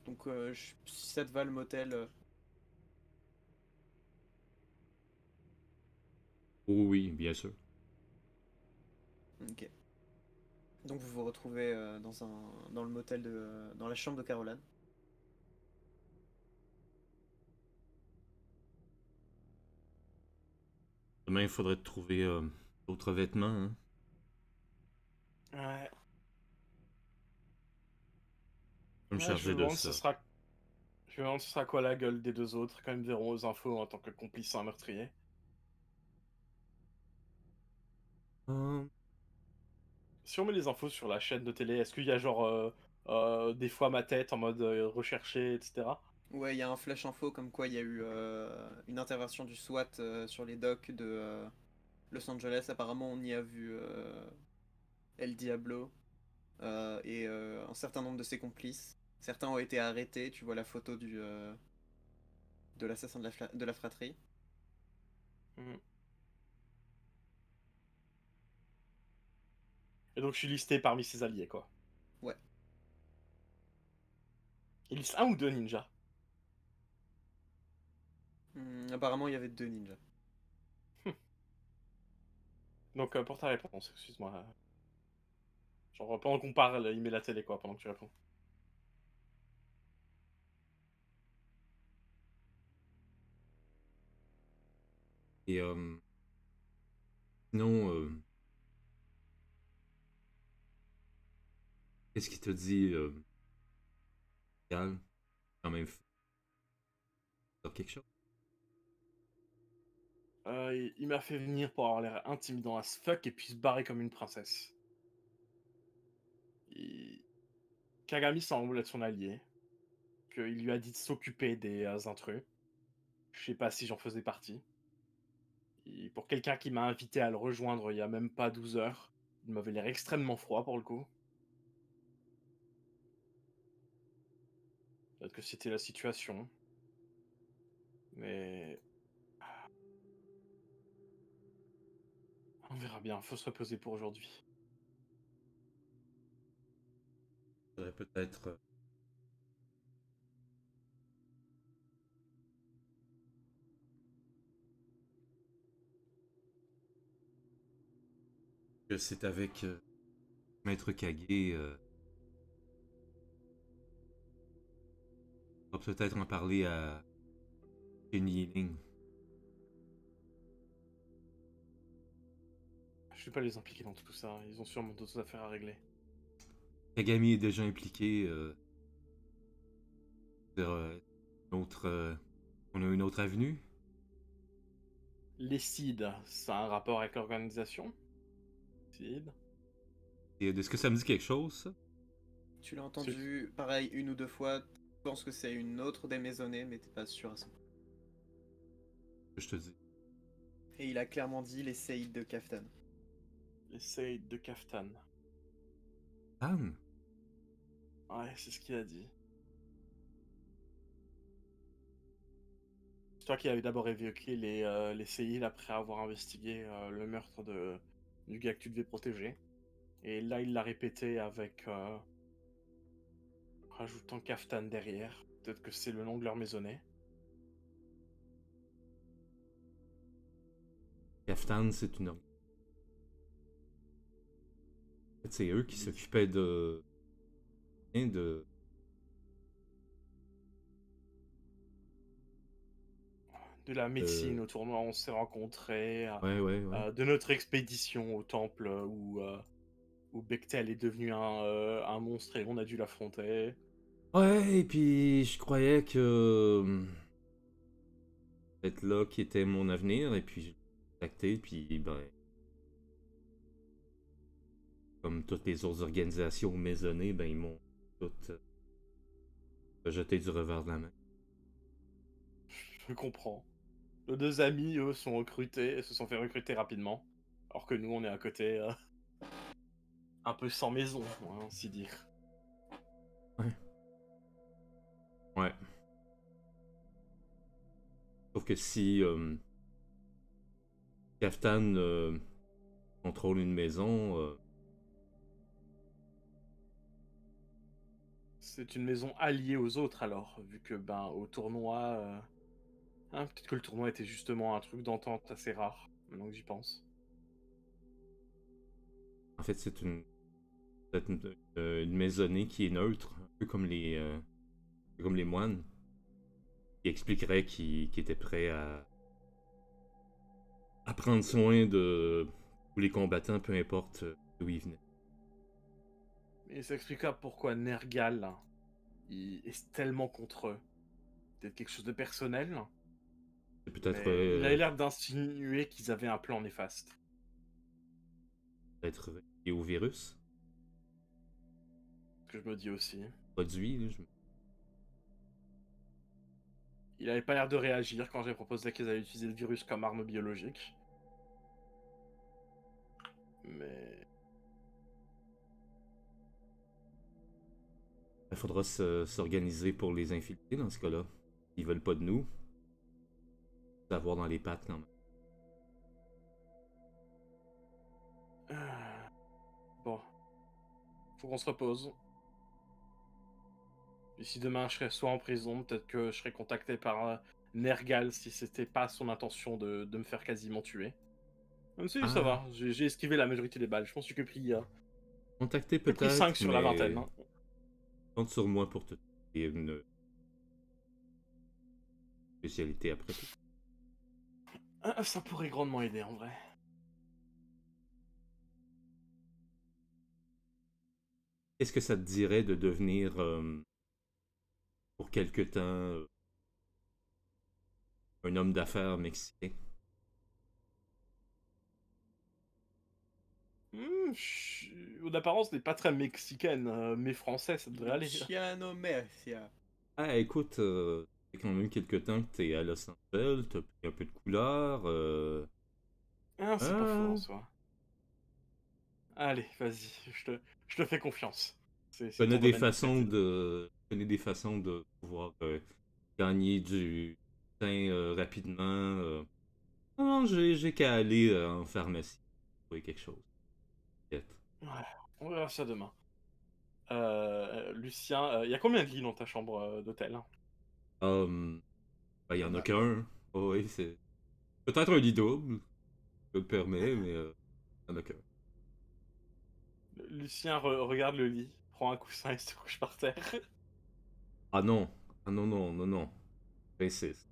Donc si ça te va le motel, Oh oui, bien sûr. ok. Donc vous vous retrouvez dans le motel dans la chambre de Caroline. Demain, il faudrait te trouver d'autres vêtements. Hein. Ouais. Je vais me Ouais, je charger me de demande ça. je me demande ce sera quoi la gueule des deux autres quand ils me verront aux infos en tant que complice à un meurtrier. Hum, Si on met les infos sur la chaîne de télé, est-ce qu'il y a genre des fois ma tête en mode recherché, etc. Ouais, il y a un flash info comme quoi il y a eu une intervention du SWAT sur les docks de Los Angeles. Apparemment, on y a vu El Diablo et un certain nombre de ses complices. Certains ont été arrêtés. Tu vois la photo de l'assassin de la fratrie. Mhm. Et donc je suis listé parmi ses alliés, quoi. Ouais. Il liste un ou deux ninjas. Apparemment, il y avait deux ninjas. Donc pour ta réponse, excuse-moi. Genre pendant qu'on parle, il met la télé, quoi, pendant que tu réponds. Et sinon, qu'est-ce qu'il t'a dit, Gal? Quand même, faire quelque chose? Il m'a fait venir pour avoir l'air intimidant as fuck et puis se barrer comme une princesse. Il- Kagami semble être son allié, qu'il lui a dit de s'occuper des intrus. Je sais pas si j'en faisais partie. Pour quelqu'un qui m'a invité à le rejoindre il y a même pas 12 heures, il m'avait l'air extrêmement froid pour le coup. Peut-être que c'était la situation. Mais On verra bien, faut se reposer pour aujourd'hui. Faudrait peut-être. Que c'est avec Maître Kage. On va peut-être en parler à Kenny Ling. Je vais pas les impliquer dans tout ça, ils ont sûrement d'autres affaires à régler. Kagami est déjà impliqué. On a une autre avenue. Les CID, ça a un rapport avec l'organisation? CID? Et est-ce que ça me dit quelque chose, ça? Tu l'as entendu, pareil, une ou deux fois. Je pense que c'est une autre des maisonnées, mais t'es pas sûr à 100%. Je te dis. Et il a clairement dit les séides de Kaftan. Les CID de Kaftan. Anne? Ouais, c'est ce qu'il a dit. C'est toi qui avais d'abord évoqué les CID après avoir investigué le meurtre du gars que tu devais protéger. Et là, il l'a répété avec... rajoutant Kaftan derrière. Peut-être que c'est le nom de leur maisonnée. Kaftan, c'est une. En fait, c'est eux qui s'occupaient de. de. De la médecine au tournoi, on s'est rencontrés. Ouais. De notre expédition au temple où Bechtel est devenu un monstre et on a dû l'affronter. Ouais, et puis je croyais que. Être là qui était mon avenir, et puis j'ai contacté, puis ben. Comme toutes les autres organisations maisonnées, ben ils m'ont toutes jeté du revers de la main. Je comprends. Nos deux amis, eux, sont recrutés, se sont fait recruter rapidement. Alors que nous, on est à côté, un peu sans maison, ainsi dire. Ouais. Sauf que si Kaftan contrôle une maison, C'est une maison alliée aux autres alors, vu que ben au tournoi, peut-être que le tournoi était justement un truc d'entente assez rare, maintenant que j'y pense. en fait c'est une maisonnée qui est neutre, un peu comme les moines, qui expliquerait qu'ils étaient prêts à prendre soin de tous les combattants, peu importe d'où ils venaient. Et ça expliquera pourquoi Nergal il est tellement contre eux. Peut-être quelque chose de personnel, C'est peut-être mais il avait l'air d'insinuer qu'ils avaient un plan néfaste. peut-être lié au virus, Ce que je me dis aussi. produit. Là, Il avait pas l'air de réagir quand j'ai proposé qu'ils allaient utiliser le virus comme arme biologique. Mais... Il faudra s'organiser pour les infiltrer dans ce cas-là. Ils veulent pas de nous. D'avoir dans les pattes quand même. Bon. Faut qu'on se repose. Et si demain je serais soit en prison, peut-être que je serais contacté par Nergal si c'était pas son intention de me faire quasiment tuer. Même si ça va, j'ai esquivé la majorité des balles. Je pense que j'ai Contacter pris peut-être, 5 sur la vingtaine. Hein. Compte sur moi pour te donner une spécialité après tout. Ça pourrait grandement aider en vrai. Est-ce que ça te dirait de devenir, pour quelque temps, un homme d'affaires mexicain? Mon apparence n'est pas très mexicaine, mais français, ça devrait aller. Luciano Mercia. Ah, écoute, ça fait quand même quelque temps que t'es à Los Angeles, t'as pris un peu de couleur. C'est pas faux en soi. Allez, vas-y, je te fais confiance. Je connais des façons de pouvoir gagner du temps rapidement. Non, j'ai qu'à aller en pharmacie. trouver quelque chose. Peut-être. Ouais, on verra ça demain. Lucien, il y a combien de lits dans ta chambre d'hôtel? Ben, il y Il y en en a a qu'un. Oh, oui, c'est. Peut-être un lit double, je le permets, mais il y en a qu'un. Lucien regarde le lit, prend un coussin et se couche par terre. Ah non. Ah non, non, non, non. J'insiste.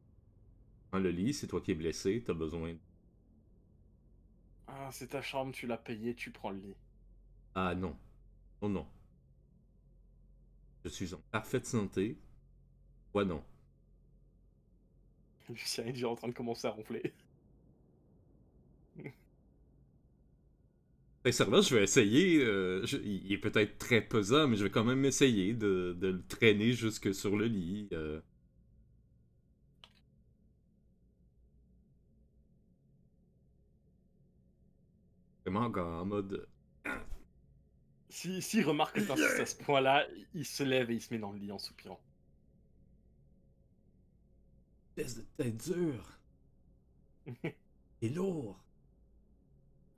Prends le lit, c'est toi qui es blessé, t'as besoin. Ah, c'est ta chambre, tu l'as payé, tu prends le lit. Ah non. Oh non. Je suis en parfaite santé. Ouais, non. Lucien est déjà en train de commencer à ronfler. Sincèrement, je vais essayer. Il est peut-être très pesant, mais je vais quand même essayer de le traîner jusque sur le lit. Vraiment en mode. S'il remarque que t'insistes à ce point-là, il se lève et il se met dans le lit en soupirant. Test de tête dure. Et lourd.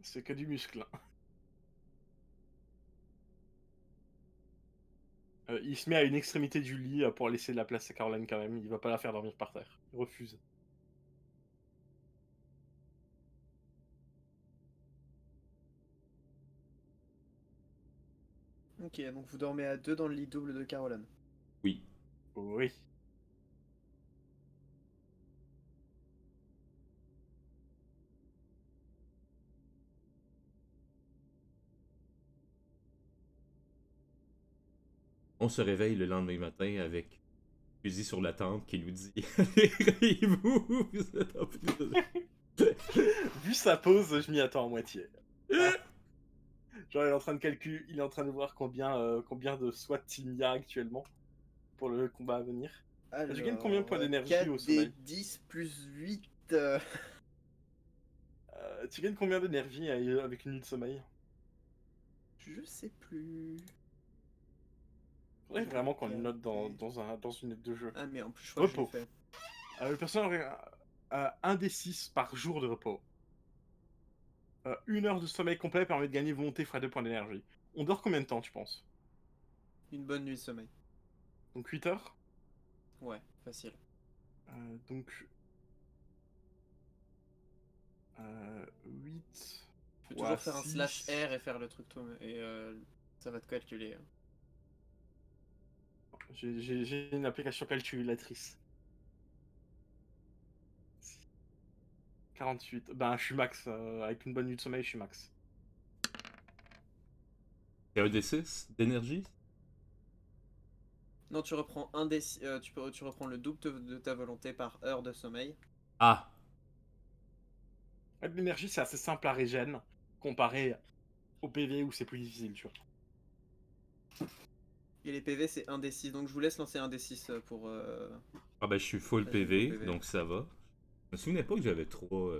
C'est que du muscle. Hein. Il se met à une extrémité du lit pour laisser de la place à Caroline quand même. Il va pas la faire dormir par terre. Il refuse. Ok, donc vous dormez à deux dans le lit double de Caroline. Oui. Oui. On se réveille le lendemain matin avec un fusil sur la tempe qui nous dit allez, réveillez-vous, vous êtes en prison. Vu sa pose, je m'y attends à moitié. Ah. Genre, il est en train de calculer, il est en train de voir combien de SWAT team il y a actuellement pour le combat à venir. Tu gagnes combien de points d'énergie 4 au des sommeil? 10 plus 8. Tu gagnes combien d'énergie avec une nuit de sommeil? Je sais plus. Faudrait vraiment qu'on le Regardez. note dans une aide de jeu. Ah, mais en plus, je crois que je l'ai Repos. fait. Le personnage a 1 des 6 par jour de repos. 1 heure de sommeil complet permet de gagner volonté x 2 points d'énergie. On dort combien de temps, tu penses? Une bonne nuit de sommeil. Donc 8 heures? Ouais, facile. Donc 8 Tu peux fois toujours faire un 6. slash R et faire le truc toi et ça va te calculer. J'ai une application calculatrice. 48. Ben, je suis max. Avec une bonne nuit de sommeil, je suis max. Il y a un D6 d'énergie? Non, tu reprends un des, tu reprends le double de ta volonté par heure de sommeil. Ah! L'énergie, c'est assez simple à régène, comparé au PV où c'est plus difficile, tu vois. Et les PV, c'est un des 6. Donc je vous laisse lancer un des 6 pour. Ah ben je suis full Régime full PV, PV. donc ça va. Je me souvenais pas que j'avais 3.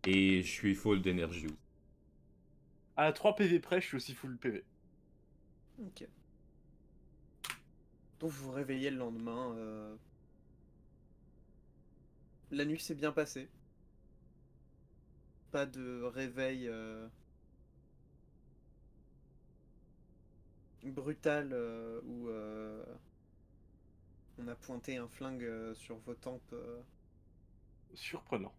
Et je suis full d'énergie aussi. À 3 PV près, je suis aussi full PV. Ok. Donc vous vous réveillez le lendemain. La nuit s'est bien passée. Pas de réveil brutal où on a pointé un flingue sur vos tempes Surprenant.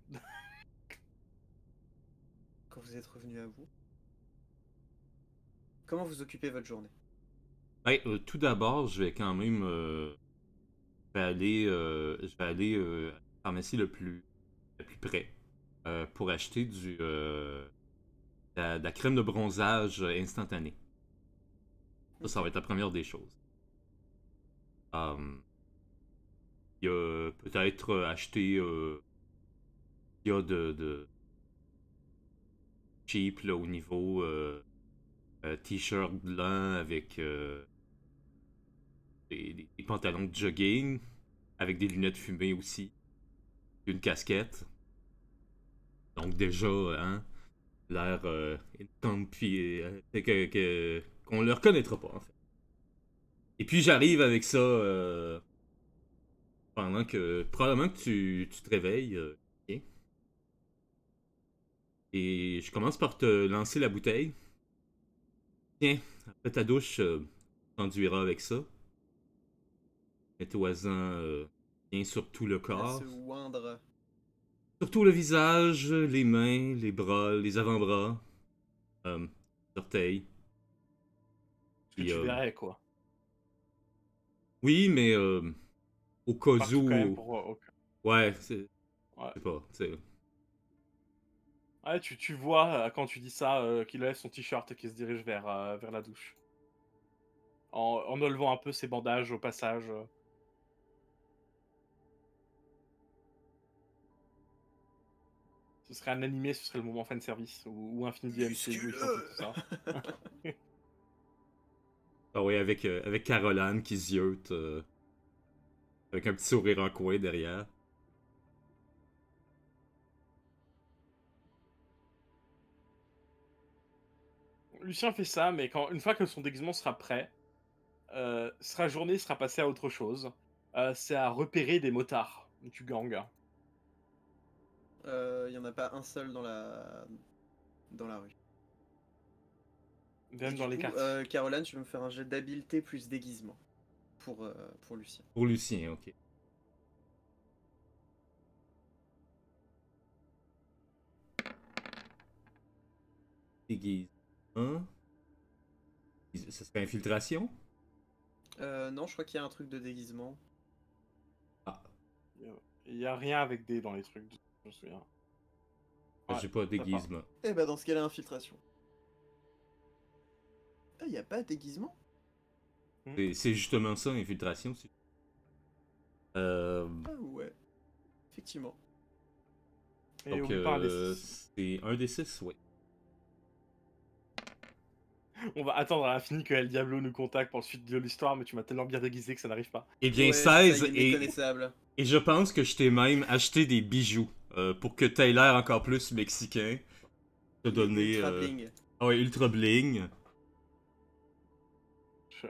quand vous êtes revenu à vous. Comment vous occupez votre journée? Ben, tout d'abord, je vais quand même. Je vais aller à la pharmacie le plus près pour acheter de la crème de bronzage instantanée. Ça va être la première des choses. Il y a peut-être acheter. Il y a de cheap là, au niveau t-shirt blanc avec des pantalons de jogging, avec des lunettes fumées aussi, une casquette. Donc déjà, hein, l'air puis qu'on le reconnaîtra pas en fait. Et puis j'arrive avec ça pendant que probablement que tu te réveilles. Ok. Et je commence par te lancer la bouteille. Tiens, après ta douche, t'enduiras avec ça. Mets-toi-en bien sur tout le À se corps. oindre. Sur tout le visage, les mains, les bras, les avant-bras, euh, les orteils. Ce que Puis, tu verrais, quoi. oui, mais au cas Partout quand même où... pour... Ouais, c'est... Ouais. Je sais pas, c'est... Ouais, tu vois, quand tu dis ça, qu'il lève son t-shirt et qu'il se dirige vers la douche. En enlevant un peu ses bandages au passage. Ce serait un animé, ce serait le moment fanservice. Ou un film du MCU où ils font tout Musculeux. ça. Ah oui, avec Caroline qui ziote, avec un petit sourire en coin derrière. Lucien fait ça, mais une fois que son déguisement sera prêt, sa journée sera passée à autre chose. C'est à repérer des motards du gang. Il y en a pas un seul dans la rue. Et Même du dans les coup, quartiers. Caroline, tu veux me faire un jet d'habileté plus déguisement pour Lucien. Pour Lucien, ok. Déguisement. Ça serait infiltration? Non, je crois qu'il y a un truc de déguisement. Ah, Il y a rien avec des dans les trucs, je me souviens. Ouais, j'ai pas t'as pas. déguisement. Eh bah dans ce cas-là, infiltration. Ah, il y a pas de déguisement? C'est justement ça, infiltration. Euh, Ah ouais, effectivement. Et donc, oublie pas un des 6. c'est un des 6, oui. On va attendre à l'infini que El Diablo nous contacte pour la suite de l'histoire, mais tu m'as tellement bien déguisé que ça n'arrive pas. Eh bien, Ouais, c'est ça, 16, il est méconnaissable. et je pense que je t'ai même acheté des bijoux pour que t'aies l'air encore plus mexicain. Te Il est donner. ultra bling. Ah ouais, ultra bling. Je,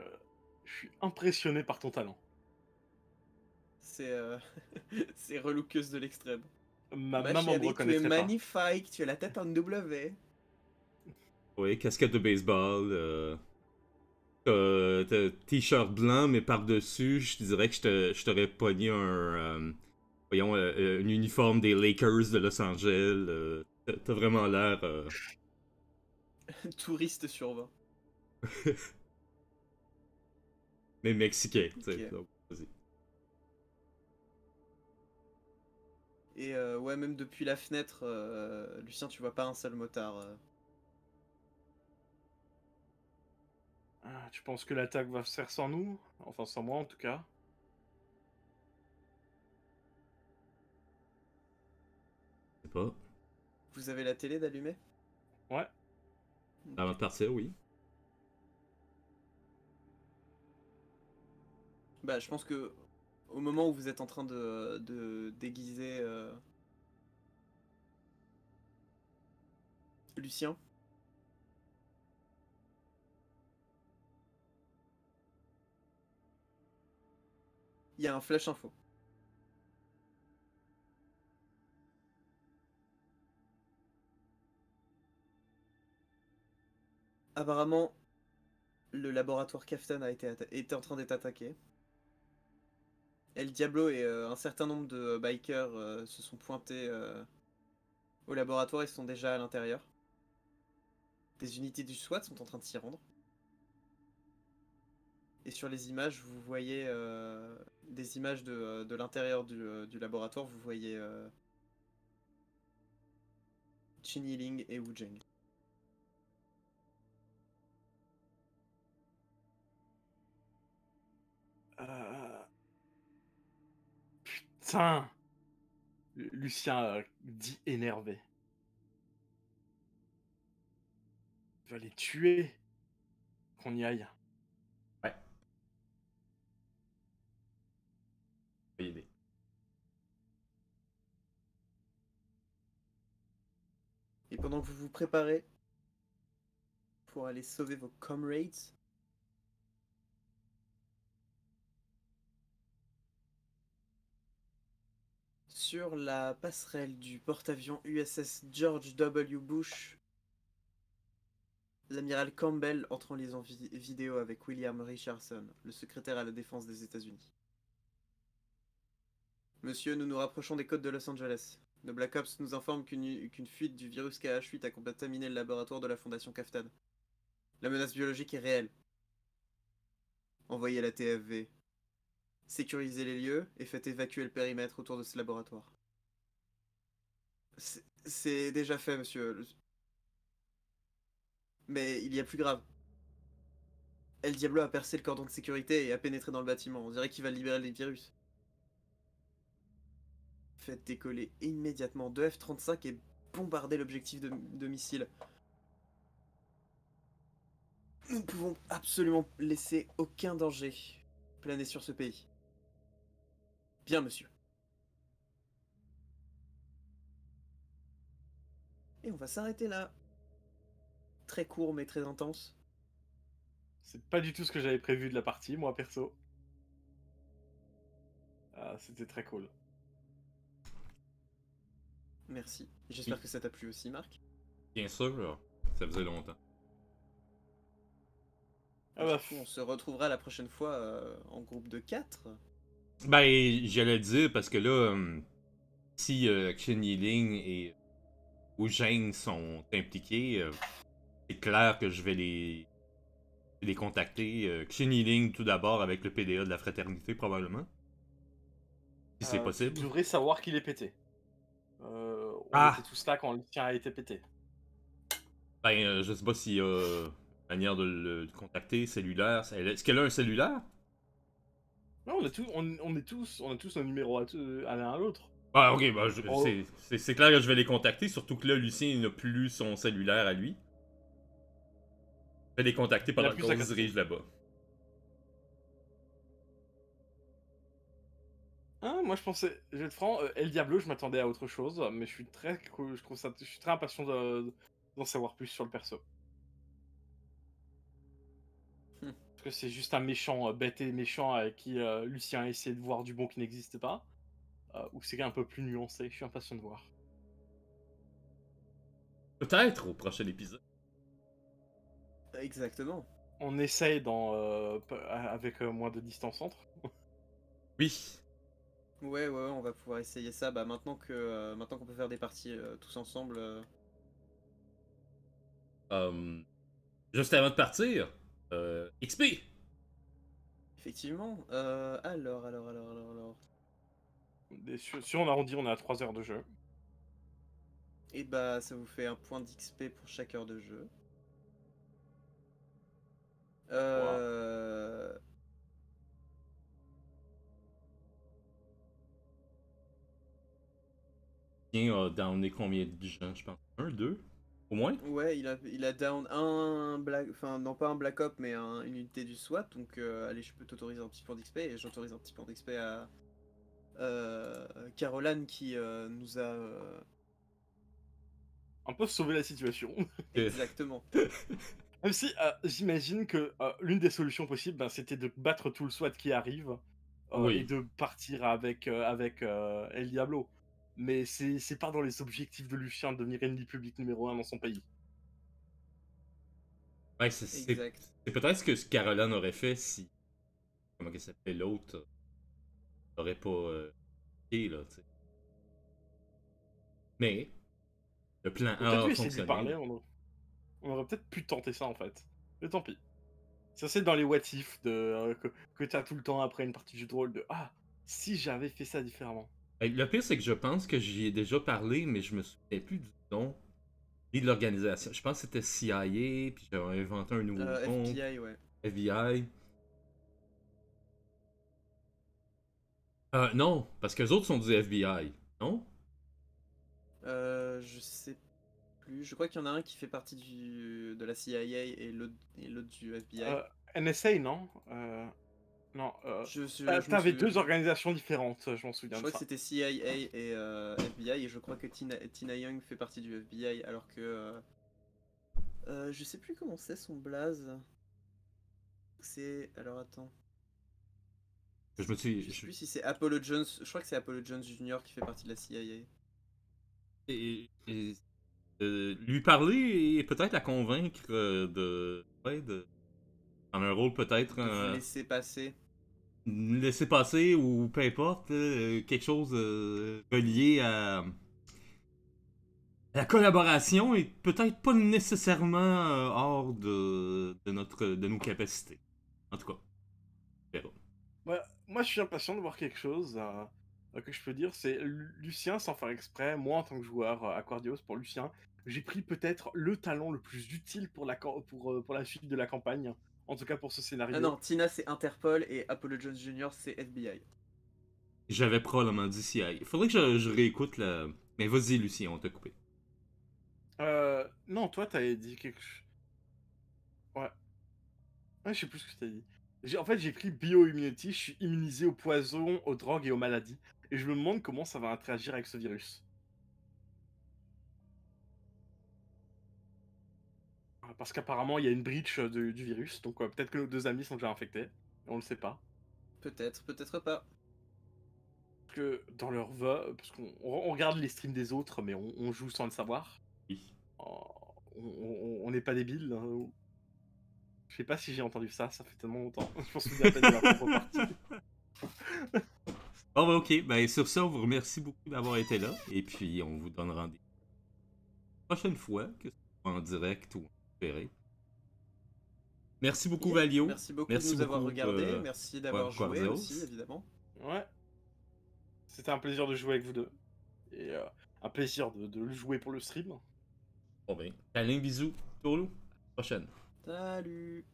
je suis impressionné par ton talent. C'est c'est relookeuse de l'extrême. Ma Ma maman me chérie, tu es reconnaîtrait pas. magnifique, tu as la tête en W. Oui, casquette de baseball. T-shirt blanc, mais par-dessus, je te dirais que je t'aurais pogné voyons, un uniforme des Lakers de Los Angeles. T'as vraiment l'air. Touriste sur 20. Mais mexicain, tu sais. Ok. Donc, vas-y. Et ouais, même depuis la fenêtre, Lucien, tu vois pas un seul motard. Ah, tu penses que l'attaque va se faire sans nous? Enfin, sans moi en tout cas. Je sais pas. Vous avez la télé d'allumer? Ouais. Avant de partir, oui. Bah, je pense que au moment où vous êtes en train de déguiser Lucien, il y a un flash info. Apparemment, le laboratoire Kaftan était en train d'être attaqué. El Diablo et un certain nombre de bikers se sont pointés au laboratoire et sont déjà à l'intérieur. Des unités du SWAT sont en train de s'y rendre. Et sur les images, vous voyez des images de l'intérieur du laboratoire. Vous voyez Chin Yiling et Wu Zheng. Euh... Putain! Lucien dit énervé. Il va les tuer. Qu'on y aille. Ouais. Bonne idée. Et pendant que vous vous préparez pour aller sauver vos comrades, sur la passerelle du porte-avions USS George W. Bush, l'amiral Campbell entre en liaison vidéo avec William Richardson, le secrétaire à la défense des États-Unis. Monsieur, nous nous rapprochons des côtes de Los Angeles. Nos Black Ops nous informent qu'une fuite du virus KH8 a contaminé le laboratoire de la Fondation Kaftan. La menace biologique est réelle. Envoyez la TFV. Sécurisez les lieux et faites évacuer le périmètre autour de ce laboratoire. C'est déjà fait, monsieur. Mais il y a plus grave. El Diablo a percé le cordon de sécurité et a pénétré dans le bâtiment. On dirait qu'il va libérer les virus. Faites décoller immédiatement 2 F-35 et bombardez l'objectif de missiles. Nous ne pouvons absolument laisser aucun danger planer sur ce pays. Bien, monsieur. Et on va s'arrêter là. Très court mais très intense. C'est pas du tout ce que j'avais prévu de la partie, moi perso. C'était très cool. Merci. J'espère que ça t'a plu aussi, Marc. Bien sûr, ça faisait longtemps. Ah bah, Du coup, on se retrouvera la prochaine fois en groupe de 4. Ben, j'allais le dire parce que là, si Chen Yiling et Wu Zheng sont impliqués, c'est clair que je vais les contacter. Chen Yiling tout d'abord avec le PDA de la fraternité probablement. Si c'est possible. Tu devrais savoir qu'il est pété. On était tous là quand le tien a été pété. Ben, je sais pas s'il y a manière de le contacter, cellulaire. Est-ce qu'elle a un cellulaire? Non, on a tous un numéro à l'un à l'autre. Ah, ok, ben, c'est clair que je vais les contacter, surtout que là, Lucien, il n'a plus son cellulaire à lui. Je vais les contacter pendant qu'on se dirige là-bas. Moi je pensais, je vais être franc, El Diablo, je m'attendais à autre chose, mais je suis très impatient d'en savoir plus sur le perso. Parce que c'est juste un méchant, bête et méchant avec qui Lucien a essayé de voir du bon qui n'existe pas. Ou c'est un peu plus nuancé, je suis impatient de voir. Peut-être au prochain épisode. Exactement. On essaye avec moins de distance entre. Oui. Ouais, on va pouvoir essayer ça. Bah, maintenant qu'on peut faire des parties tous ensemble. Juste avant de partir, XP! Effectivement. Alors. Si on arrondit, on est à 3 heures de jeu. Et bah, ça vous fait un point d'XP pour chaque heure de jeu. Tiens, a downé combien de gens, je pense? Un, deux? Au moins? Ouais, il a down un black, enfin non pas un black op mais une unité du SWAT, donc allez, je peux t'autoriser un petit point d'XP et j'autorise un petit point d'XP à Caroline qui nous a Un peu sauver la situation. exactement. Même si j'imagine que l'une des solutions possibles, ben, c'était de battre tout le SWAT qui arrive Oui. et de partir avec El Diablo. Mais c'est pas dans les objectifs de Lucien de devenir ennemi public numéro 1 dans son pays. Ouais, c'est peut-être ce que Caroline aurait fait si. Comment qu'elle s'appelait l'autre? Aurait pas. Là, tu sais. Mais. Le plan On A aurait a peut-être pu essayer de lui fonctionné. parler, on aurait peut-être pu tenter ça en fait. Mais tant pis. Ça c'est dans les what if que t'as tout le temps après une partie de jeu de rôle de ah, si j'avais fait ça différemment. Le pire, c'est que je pense que j'y ai déjà parlé, mais je me souviens plus du nom ni de l'organisation. Je pense que c'était CIA, puis j'avais inventé un nouveau nom. FBI, ouais. FBI. Non, parce que les autres sont du FBI, non? Je sais plus. Je crois qu'il y en a un qui fait partie de la CIA et l'autre du FBI. NSA, non non, t'avais deux organisations différentes, je m'en souviens Je de crois que ça. c'était CIA et FBI, et je crois que Tina Young fait partie du FBI, alors que je sais plus comment c'est son blaze. C'est... Alors attends. Je me suis. Je sais plus si c'est Apollo Jones. Je crois que c'est Apollo Jones Jr. qui fait partie de la CIA. Et lui parler et peut-être la convaincre de. Ouais, de. En un rôle peut-être. De vous laisser passer. Laisser passer ou peu importe, quelque chose relié à la collaboration et peut-être pas nécessairement hors de nos capacités. En tout cas, on verra. Ouais, moi, je suis impatient de voir quelque chose que je peux dire. C'est Lucien, sans faire exprès, moi en tant que joueur Aquarius pour Lucien, j'ai pris peut-être le talent le plus utile pour pour la suite de la campagne. En tout cas pour ce Ah scénario. non, Tina c'est Interpol et Apollo Jones Jr. c'est FBI. J'avais probablement dit CIA. Il faudrait que je réécoute la. Mais vas-y, Lucien, on t'a coupé. Non, toi, t'avais dit quelque chose. Ouais. Ouais, je sais plus ce que t'as dit. En fait, j'ai pris Bioimmunity, je suis immunisé aux poisons, aux drogues et aux maladies. Et je me demande comment ça va interagir avec ce virus. Parce qu'apparemment, il y a une breach du virus, donc peut-être que nos deux amis sont déjà infectés. On le sait pas. Peut-être, peut-être pas. Parce que dans leur parce qu'on regarde les streams des autres, mais on joue sans le savoir. Oui. Oh, on n'est pas débiles. Hein. Je sais pas si j'ai entendu ça, ça fait tellement longtemps. Je m'en souviens à peine de ma propre partie. Bon, ben, ok. Ben, sur ça, on vous remercie beaucoup d'avoir été là. Et puis, on vous donne rendez-vous la prochaine fois, que ce soit en direct ou en différé. Merci beaucoup, Yeah. Valio. Merci beaucoup Merci de nous avoir beaucoup, regardés. Merci d'avoir joué Guardios. aussi, évidemment. Ouais. C'était un plaisir de jouer avec vous deux. Et un plaisir de le jouer pour le stream. Bon, ben, câlin, bisous. Tourlou. À la prochaine. Salut.